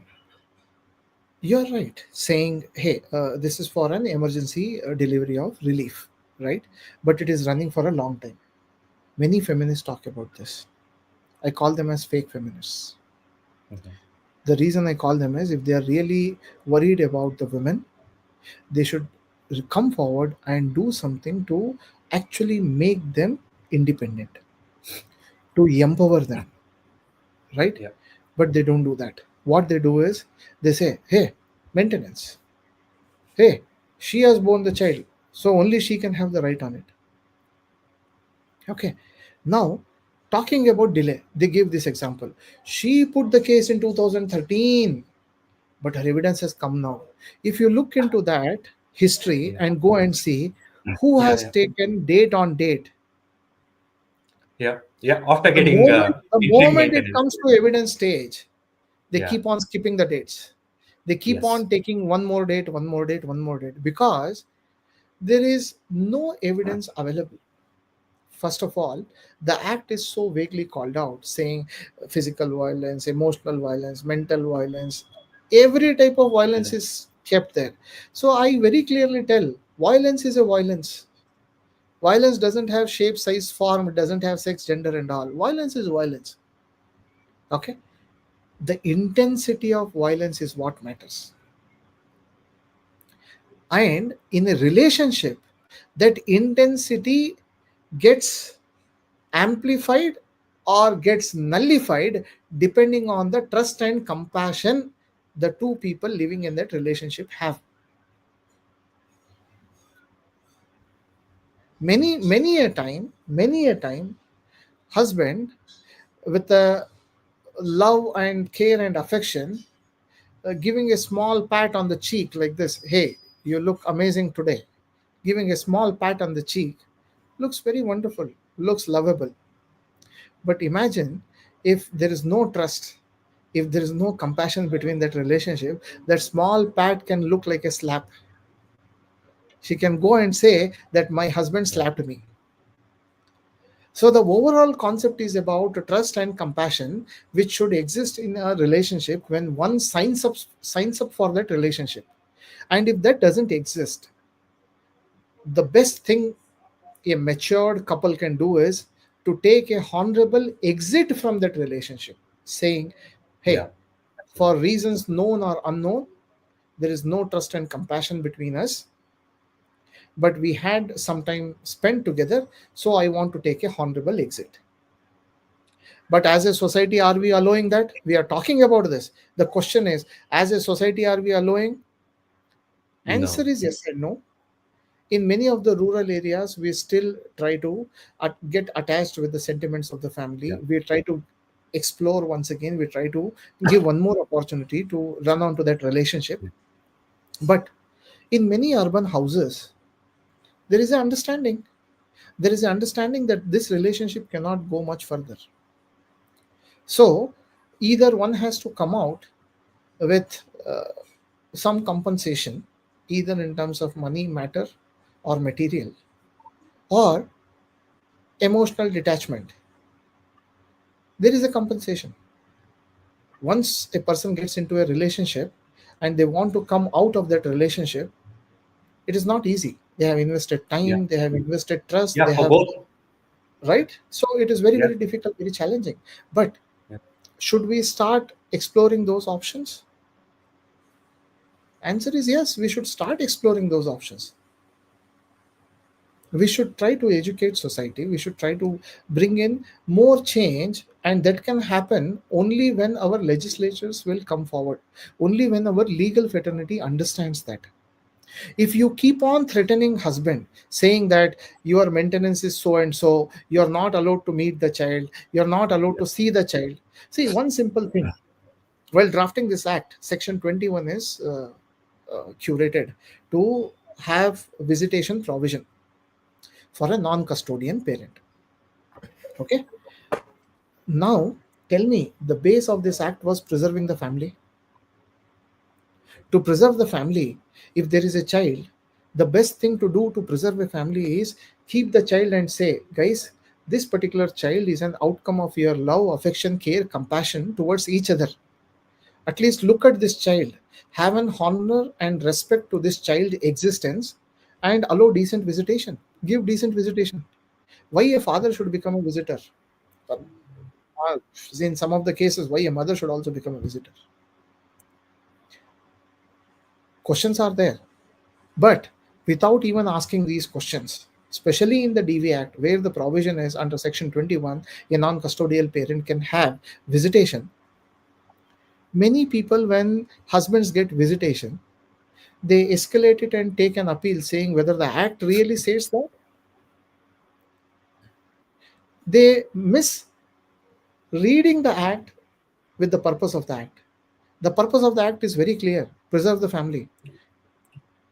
you're right, saying, hey, this is for an emergency delivery of relief, right? But it is running for a long time. Many feminists talk about this. I call them as fake feminists. Mhm. The reason I call them is, if they are really worried about the women, they should come forward and do something to actually make them independent, to empower them, right? Yeah. But they don't do that. What they do is, they say, hey, maintenance. Hey, she has born the child, so only she can have the right on it. Okay. Now, talking about delay, they give this example. She put the case in 2013, but her evidence has come now. If you look into that history Yeah. and go and see who Yeah. has Yeah. taken date on date, Yeah. Yeah. After the getting moment the interim moment it maintenance. comes to evidence stage, they Yeah. keep on skipping the dates. They keep Yes. on taking one more date, one more date, one more date, because there is no evidence available. First of all, the act is so vaguely called out, saying physical violence, emotional violence, mental violence, every type of violence Yeah. is kept there. So I very clearly tell, violence is a violence. Violence doesn't have shape, size, form, it doesn't have sex, gender, and all. Violence is violence. Okay? The intensity of violence is what matters. And in a relationship, that intensity gets amplified or gets nullified depending on the trust and compassion the two people living in that relationship have. Many a time, husband, with a love and care and affection, giving a small pat on the cheek like this, hey, you look amazing today, giving a small pat on the cheek, looks very wonderful, looks lovable. But imagine, if there is no trust, if there is no compassion between that relationship, that small pat can look like a slap. She can go and say that my husband Yeah. slapped me. So the overall concept is about trust and compassion, which should exist in a relationship when one signs up for that relationship. And if that doesn't exist, the best thing a matured couple can do is to take a honorable exit from that relationship, saying, hey, Yeah. for Absolutely. reasons known or unknown, there is no trust and compassion between us, but we had some time spent together, so I want to take a honorable exit. But as a society, are we allowing that? We are talking about this. The question is, as a society, are we allowing? Answer No. is yes and no. In many of the rural areas, we still try to get attached with the sentiments of the family. Yeah. We try to explore once again, we try to give one more opportunity to run onto that relationship. But in many urban houses, there is an understanding. There is an understanding that this relationship cannot go much further. So either one has to come out with some compensation, either in terms of money, matter, or material, or emotional detachment. There is a compensation. Once a person gets into a relationship and they want to come out of that relationship, it is not easy. They have invested Yeah. time, they have invested trust, Yeah. they For have, both. right? So it is very, Yeah. very difficult, very challenging. But Yeah. should we start exploring those options? Answer is yes, we should start exploring those options. We should try to educate society, we should try to bring in more change, and that can happen only when our legislatures will come forward, only when our legal fraternity understands that. If you keep on threatening husband, saying that your maintenance is so and so, you're not allowed to meet the child, you're not allowed Yeah. to see the child. See, one simple thing, while drafting this act, section 21 is curated to have visitation provision for a non-custodian parent. Okay. Now, tell me, the base of this act was preserving the family. To preserve the family, if there is a child, the best thing to do to preserve a family is keep the child and say, guys, this particular child is an outcome of your love, affection, care, compassion towards each other. At least look at this child, have an honor and respect to this child existence, and allow decent visitation. Give decent visitation. Why a father should become a visitor? Uh, in some of the cases, why a mother should also become a visitor? Questions are there. But without even asking these questions, especially in the DV Act, where the provision is under Section 21, a non custodial parent can have visitation. Many people, when husbands get visitation, they escalate it and take an appeal saying whether the Act really says that. They miss reading the Act with the purpose of the Act. The purpose of the Act is very clear: preserve the family.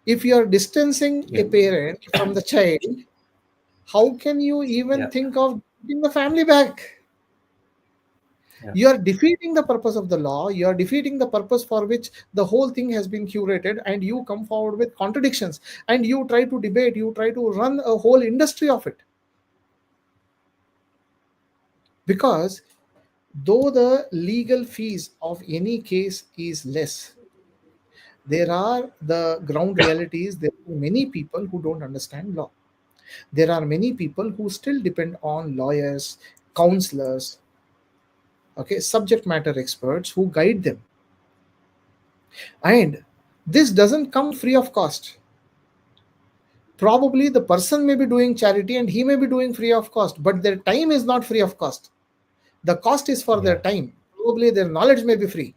If you are distancing Yeah. a parent from the child, how can you even Yeah. think of getting the family back? Yeah. You are defeating the purpose of the law, you are defeating the purpose for which the whole thing has been curated, and you come forward with contradictions, and you try to debate, you try to run a whole industry of it. Because though the legal fees of any case is less, there are the ground realities. There are many people who don't understand law. There are many people who still depend on lawyers, counselors, okay, subject matter experts who guide them. And this doesn't come free of cost. Probably the person may be doing charity and he may be doing free of cost, but their time is not free of cost. The cost is for their Yeah. time. Probably their knowledge may be free.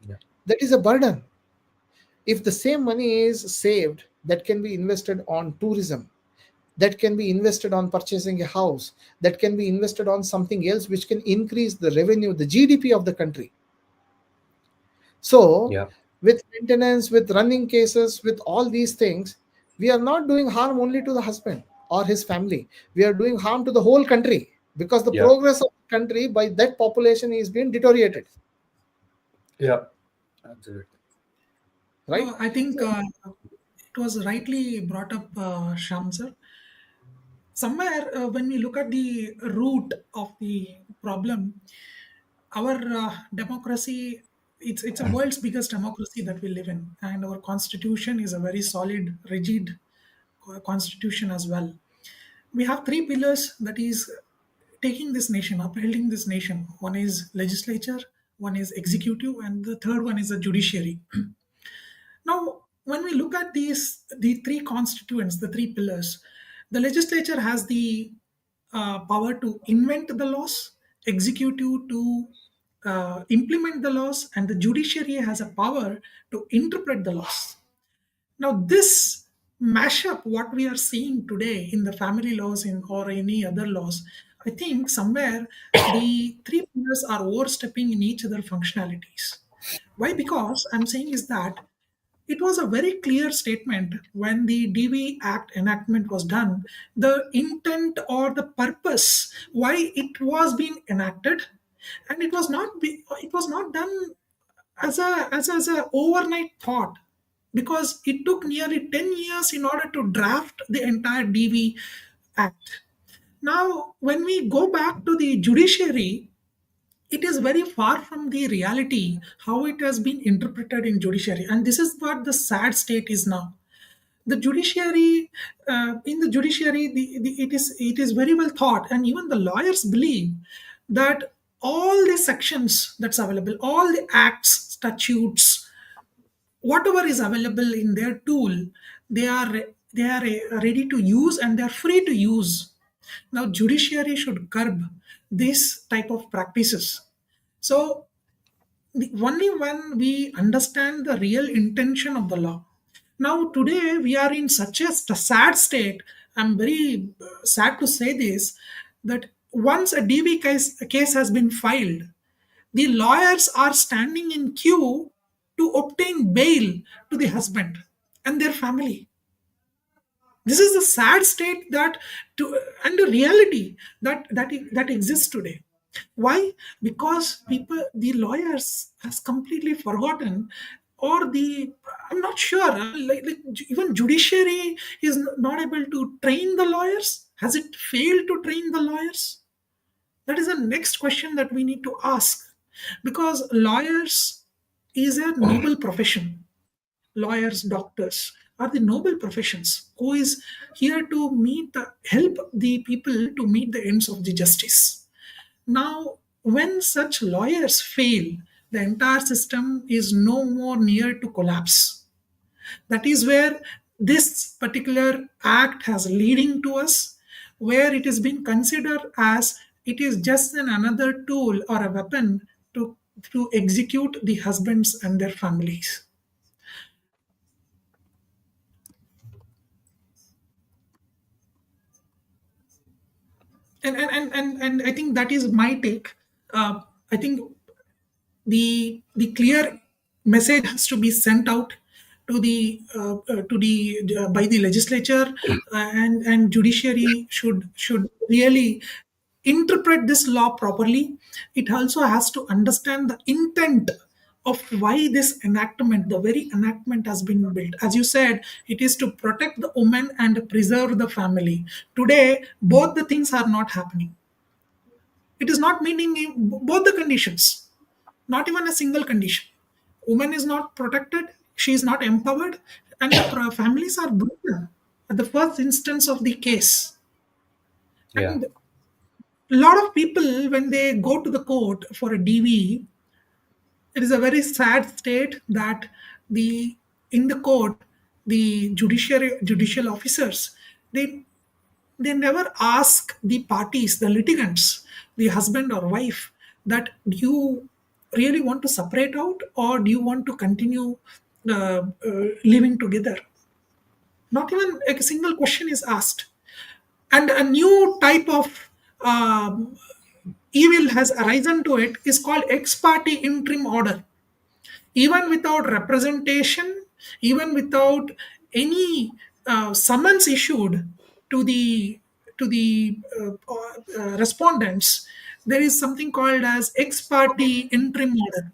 Yeah. That is a burden. If the same money is saved, that can be invested on tourism, that can be invested on purchasing a house, that can be invested on something else which can increase the revenue, the GDP of the country. So, Yeah. with maintenance, with running cases, with all these things, we are not doing harm only to the husband or his family. We are doing harm to the whole country, because the Yeah. progress of the country by that population is being deteriorated, Yeah. Absolutely. right? I think So, it was rightly brought up, Sham sir. Somewhere, when we look at the root of the problem, our democracy, it's a world's biggest democracy that we live in, and our constitution is a very solid, rigid constitution as well. We have three pillars that is taking this nation, upholding this nation. One is legislature, one is executive, and the third one is the judiciary. Now, when we look at the three constituents, the three pillars, the legislature has the power to invent the laws, executive to implement the laws, and the judiciary has a power to interpret the laws. Now, this mashup, what we are seeing today in the family laws in, or any other laws, I think somewhere the three pillars are overstepping in each other functionalities. Why? Because I'm saying is that it was a very clear statement when the DV Act enactment was done. The intent or the purpose why it was being enacted, and it was not done as a overnight thought, because it took nearly 10 years in order to draft the entire DV Act. Now, when we go back to the judiciary, it is very far from the reality how it has been interpreted in judiciary, and this is what the sad state is now. The judiciary, in the judiciary, it is very well thought, and even the lawyers believe that all the sections that's available, all the acts, statutes, whatever is available in their tool, they are ready to use and they are free to use. Now judiciary should curb this type of practices. So only when we understand the real intention of the law. Now today we are in such a sad state. I'm very sad to say this, that once a DV case has been filed, the lawyers are standing in queue to obtain bail to the husband and their family. This is the sad state that to and the reality that exists today. Why? Because people, the lawyers, has completely forgotten, or the I'm not sure. Even judiciary is not able to train the lawyers. Has it failed to train the lawyers? That is the next question that we need to ask, because lawyers is a noble profession. Lawyers, doctors are the noble professions who is here to help the people to meet the ends of the justice. Now, when such lawyers fail, the entire system is no more near to collapse. That is where this particular act has leading to us, where it is being considered as it is just another tool or a weapon to execute the husbands and their families. And I think that is my take. I think the clear message has to be sent out to the by the legislature, and judiciary should really interpret this law properly. It also has to understand the intent of why this enactment, the very enactment, has been built. As you said, it is to protect the woman and preserve the family. Today both the things are not happening. It is not meeting both the conditions, not even a single condition. Woman is not protected, she is not empowered, and the families are broken at the first instance of the case. Yeah. And a lot of people, when they go to the court for a DV, it is a very sad state that the in the court, the judicial officers, they they never ask the parties, the litigants, the husband or wife, that do you really want to separate out, or do you want to continue living together? Not even a single question is asked. And a new type of evil has arisen to it, is called ex parte interim order. Even without representation, even without any summons issued to the respondents, there is something called as ex parte interim order.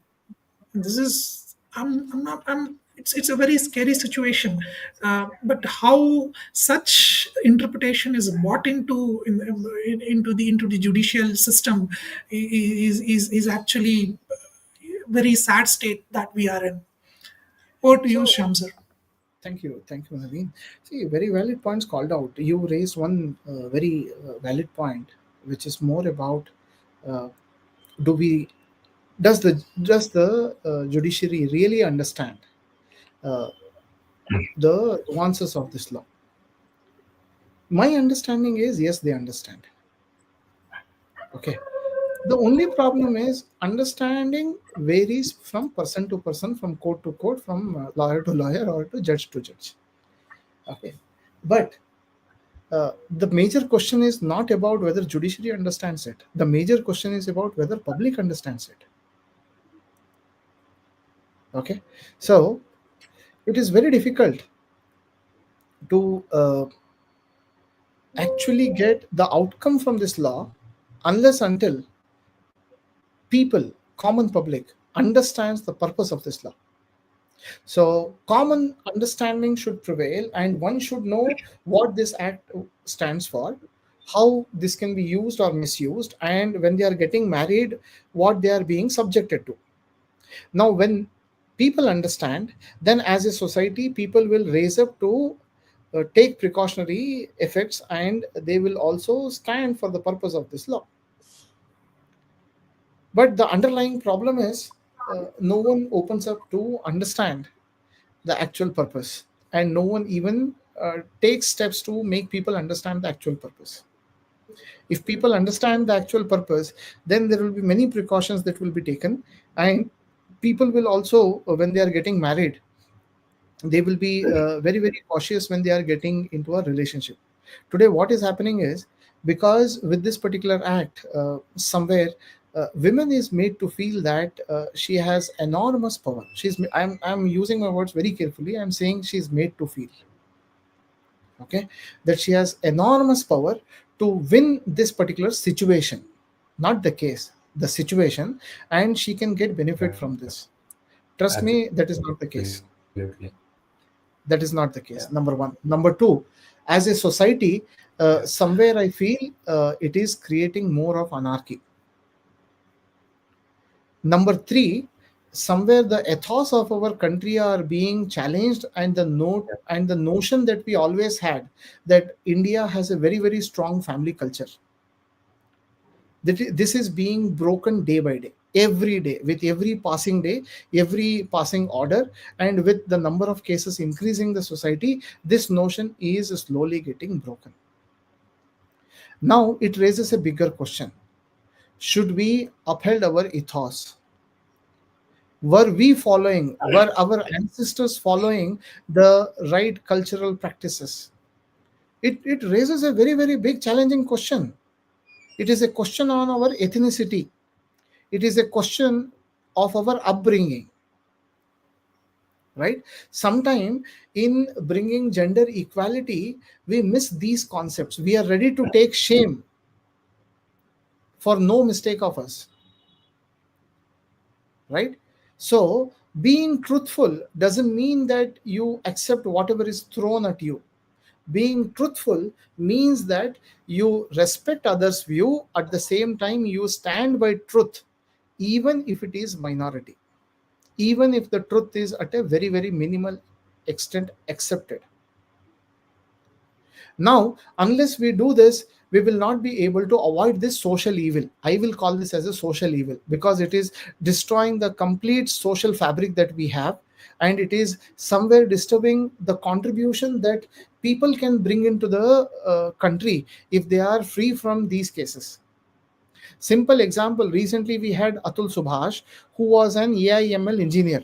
This is I'm not I'm it's a very scary situation, but how such interpretation is brought into the judicial system is actually very sad state that we are in. Over to you, So Shamsar. thank you, Naveen. See, very valid points called out. You raised one very valid point, which is more about uh, do we does the judiciary really understand uh, the nuances of this law? My understanding is yes, they understand. Okay. The only problem is understanding varies from person to person, from court to court, from lawyer to lawyer, or to judge to judge. Okay. But The major question is not about whether judiciary understands it. The major question is about whether public understands it. Okay, so it is very difficult to actually get the outcome from this law unless until people, common public, understands the purpose of this law. So common understanding should prevail, and one should know what this act stands for, how this can be used or misused, and when they are getting married, what they are being subjected to. Now, when people understand, then as a society, people will raise up to take precautionary effects, and they will also stand for the purpose of this law. But the underlying problem is no one opens up to understand the actual purpose, and no one even takes steps to make people understand the actual purpose. If people understand the actual purpose, then there will be many precautions that will be taken, and people will also, when they are getting married, they will be very very cautious when they are getting into a relationship. Today what is happening is, because with this particular act, somewhere women is made to feel that she has enormous power. I'm using my words very carefully. I'm saying she's made to feel, okay, that she has enormous power to win this particular situation, not the case, the situation, and she can get benefit from this. Trust me, that is not the Absolutely. case. That is not the Yeah. case, number one. Number two, as a society, Yeah. somewhere I feel it is creating more of anarchy. Number three, somewhere the ethos of our country are being challenged, and the note and the notion that we always had, that India has a very very strong family culture, that this is being broken day by day, every day, with every passing day, every passing order, and with the number of cases increasing the society, this notion is slowly getting broken. Now it raises a bigger question: should we uphold our ethos? Were our ancestors following the right cultural practices? It raises a very very big challenging question. It is a question on our ethnicity. It is a question of our upbringing, right? Sometime in bringing gender equality, we miss these concepts. We are ready to take shame for no mistake of us, right? So being truthful doesn't mean that you accept whatever is thrown at you. Being truthful means that you respect others view, at the same time you stand by truth, even if it is minority, even if the truth is at a very very minimal extent accepted. Now unless we do this, we will not be able to avoid this social evil. I will call this as a social evil, because it is destroying the complete social fabric that we have, and it is somewhere disturbing the contribution that people can bring into the country if they are free from these cases. Simple example: recently we had Atul Subhash, who was an AIML engineer.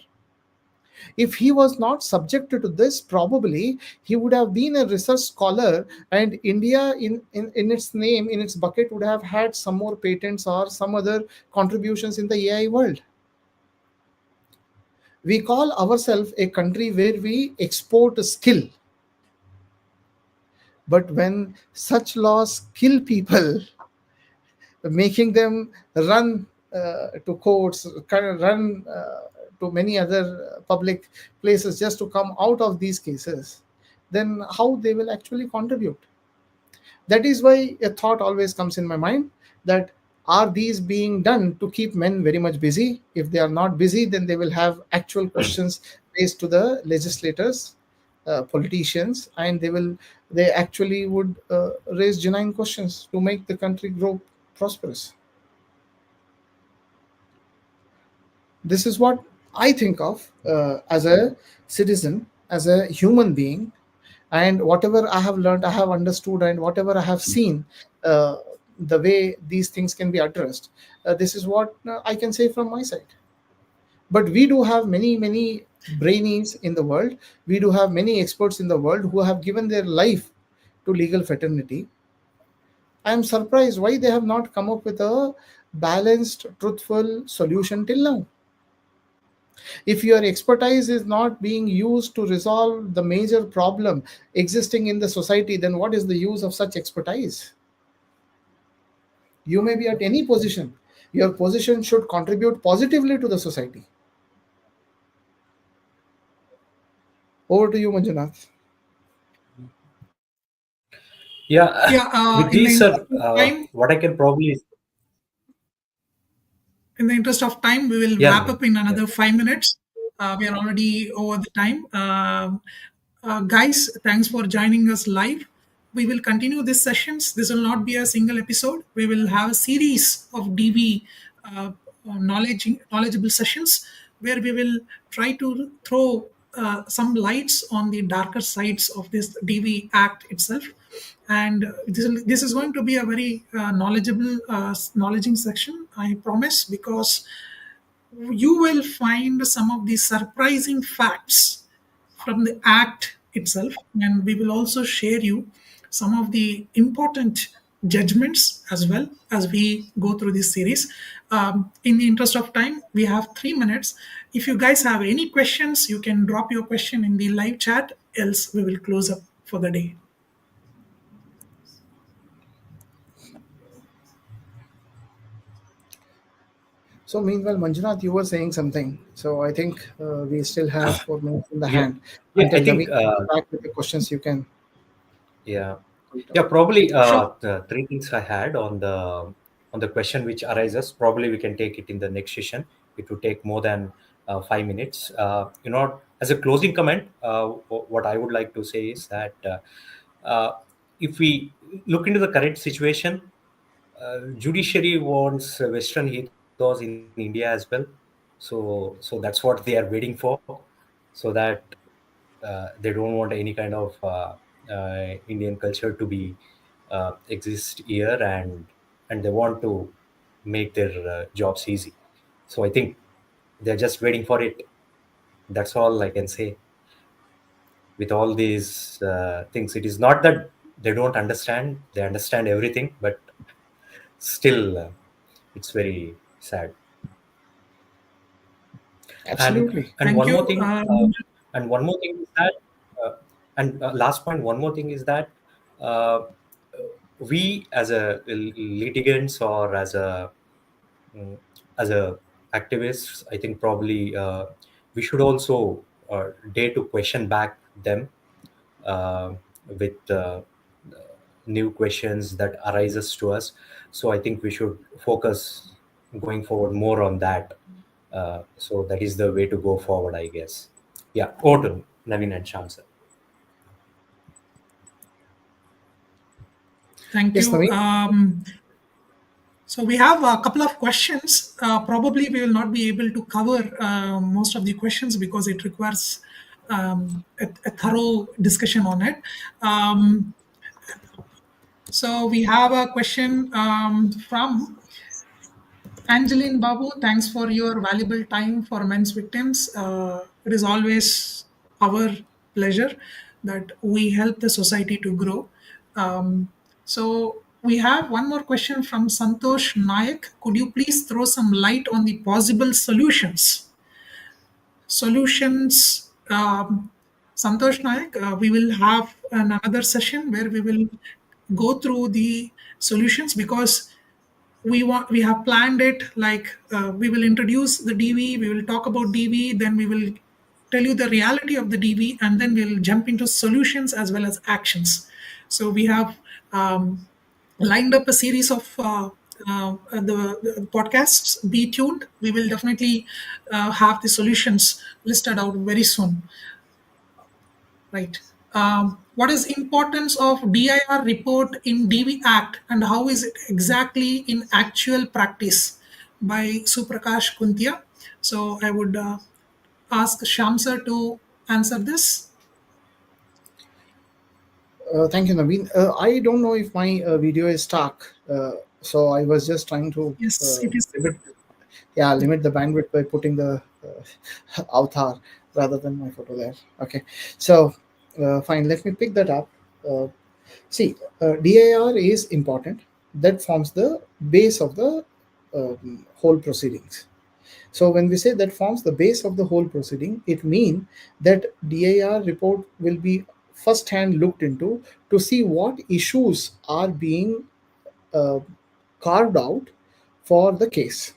If he was not subjected to this, probably he would have been a research scholar, and India, in its name, in its bucket, would have had some more patents or some other contributions in the AI world. We call ourselves a country where we export skill, but when such laws kill people, making them run to courts, kind of run to many other public places just to come out of these cases, then how they will actually contribute? That is why a thought always comes in my mind, that are these being done to keep men very much busy? If they are not busy, then they will have actual questions raised to the legislators, politicians, and they actually would raise genuine questions to make the country grow prosperous. This is what I think of as a citizen, as a human being, and whatever I have learned, I have understood, and whatever I have seen, uh, the way these things can be addressed. This is what I can say from my side. But we do have many, brainies in the world. We do have many experts in the world who have given their life to legal fraternity, I am surprised why they have not come up with a balanced, truthful solution till now. If your expertise is not being used to resolve the major problem existing in the society, then what is the use of such expertise? You may be at any position. Your position should contribute positively to the society. Over to you, Manjunath. Yeah, Yeah, with in the these, interest sir, of time, what I can probably, we will yeah, wrap Naveen, up in yeah, another 5 minutes. We are already over the time. Guys, thanks for joining us live. We will continue these sessions. This will not be a single episode. We will have a series of DV knowledgeable sessions where we will try to throw some lights on the darker sides of this DV Act itself. And this is going to be a very knowledgeable, knowledging section, I promise, because you will find some of the surprising facts from the act itself, and we will also share you some of the important judgments as well as we go through this series. In the interest of time, we have 3 minutes. If you guys have any questions, you can drop your question in the live chat, else we will close up for the day. So, meanwhile, Manjunath, you were saying something. So, I think we still have 4 minutes in the yeah, hand. yeah. I Until think, Naveen comes back with the questions, you can yeah, put it up. yeah. Probably Sure. the three things I had on the question which arises. Probably we can take it in the next session. It would take more than 5 minutes. As a closing comment, what I would like to say is that if we look into the current situation, judiciary wants Western ethos in India as well. So that's what they are waiting for, so that they don't want any kind of Indian culture to be exist here, and they want to make their jobs easy. So I think they're just waiting for it. That's all I can say. With all these things, it is not that they don't understand; they understand everything, but still, it's very sad. and Absolutely. and Thank one you. more thing and one more thing is that and last point, one more thing is that uh, we as a litigants, or mm, as a activists, I think probably we should also dare to question back them uh, with new questions that arises to us. So I think we should focus going forward more on that. So that is the way to go forward, I guess. Yeah, over to Naveen and Shamsa. Thank Yes, you. Naveen. So we have a couple of questions. Probably we will not be able to cover most of the questions because it requires a thorough discussion on it. Um, so we have a question from Angeline Babu. Thanks for your valuable time for men's victims. It is always our pleasure that we help the society to grow. So we have one more question from Santosh Nayak. Could you please throw some light on the possible solutions? Santosh Nayak, we will have another session where we will go through the solutions, because we have planned it like we will introduce the DV, we will talk about DV, then we will tell you the reality of the DV, and then we'll jump into solutions as well as actions. So we have lined up a series of the podcasts. Be tuned. We will definitely have the solutions listed out very soon. Right. What is importance of DIR report in DV Act, and how is it exactly in actual practice? By Suprakash Kuntia. So I would ask Shamsar to answer this. Thank you, Naveen. I don't know if my video is stuck. So I was just trying to Yes, it is. limit, yeah, limit the bandwidth by putting the avatar rather than my photo there. Okay. So, fine. Let me pick that up. Uh, See, DIR is important. That forms the base of the whole proceedings. So when we say that forms the base of the whole proceeding, it means that DIR report will be first hand looked into to see what issues are being uh, carved out for the case.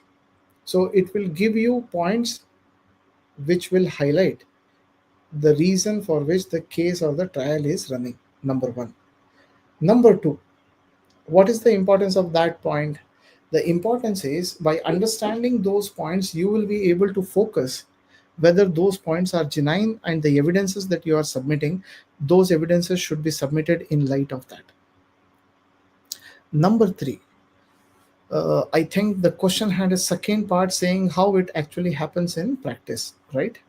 So it will give you points which will highlight the reason for which the case or the trial is running. Number one. Number two, what is the importance of that point? The importance is by understanding those points, you will be able to focus whether those points are genuine, and the evidences that you are submitting, those evidences should be submitted in light of that. Number three, I think the question had a second part saying how it actually happens in practice, right?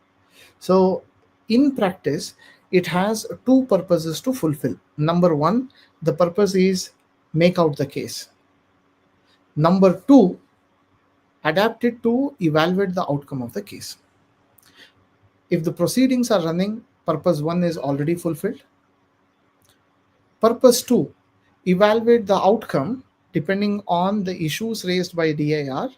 So, in practice, it has two purposes to fulfill. Number one, the purpose is make out the case. Number two, adapt it to evaluate the outcome of the case. If the proceedings are running, purpose one is already fulfilled. Purpose two, evaluate the outcome depending on the issues raised by DIR.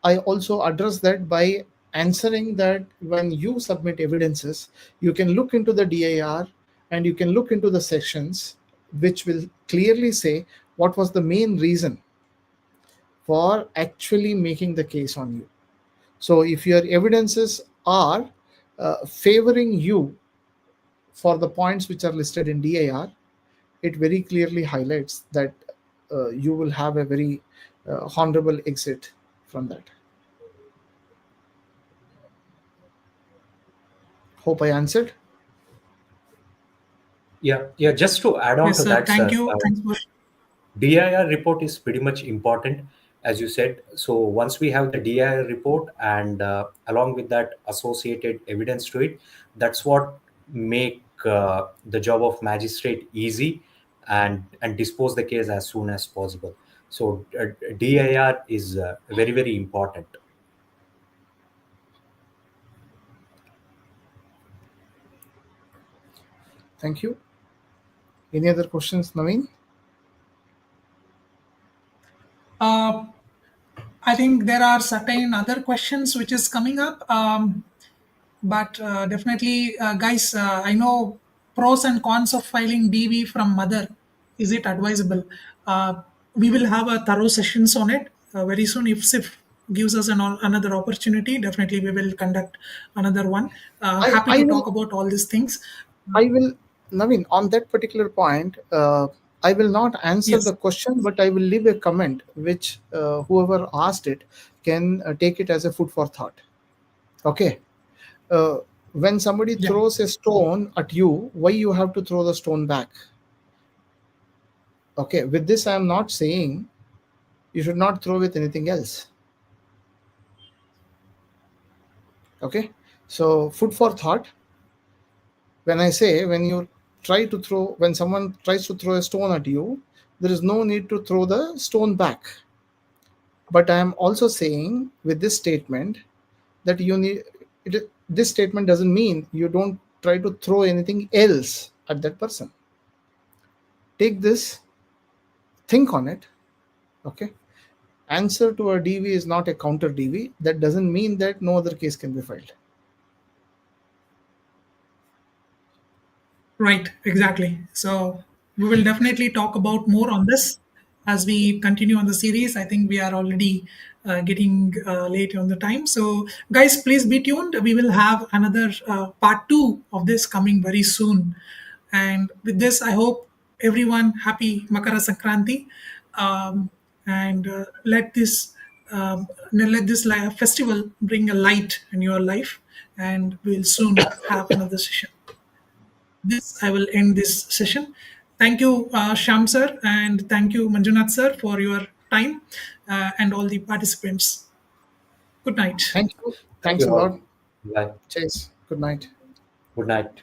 I also address that by answering that when you submit evidences, you can look into the DIR and you can look into the sections which will clearly say what was the main reason for actually making the case on you. So if your evidences are favoring you for the points which are listed in DIR, it very clearly highlights that you will have a very honorable exit from that. Hope I answered. Yeah. Just to add on Yes, to sir. that, Thank sir, you. Thanks for. DIR report is pretty much important, as you said. So once we have the DIR report and along with that associated evidence to it, that's what make the job of magistrate easy and dispose the case as soon as possible. So DIR is very important. Thank you. Any other questions, Naveen? Uh, I think there are certain other questions which is coming up. But definitely, guys, I know pros and cons of filing DV from mother. Is it advisable? We will have a thorough sessions on it very soon. If SIF gives us another opportunity, definitely we will conduct another one. I, Happy I to will talk about all these things. I will, Naveen, on that particular point, I will not answer Yes, the question, but I will leave a comment which whoever asked it can take it as a food for thought. Okay. Uh, when somebody yeah, throws a stone at you, why you have to throw the stone back? Okay. With this, I am not saying you should not throw with anything else. Okay. So, food for thought. When I say when someone tries to throw a stone at you, there is no need to throw the stone back. But I am also saying with this statement that this statement doesn't mean you don't try to throw anything else at that person. Take this, think on it. Okay. Answer to a DV is not a counter DV. That doesn't mean that no other case can be filed. right, exactly. So we will definitely talk about more on this as we continue on the series. I think we are already getting late on the time. So, guys, please be tuned. We will have another part two of this coming very soon. And with this, I hope everyone happy Makara Sankranti, and let this festival bring a light in your life. And we'll soon have another session. This I will end this session. Thank you, Sham sir, and thank you, Manjunath sir, for your time and all the participants. Good night. Thank you. Thank Thanks you a all. lot. Bye. Chase. Good night. Good night.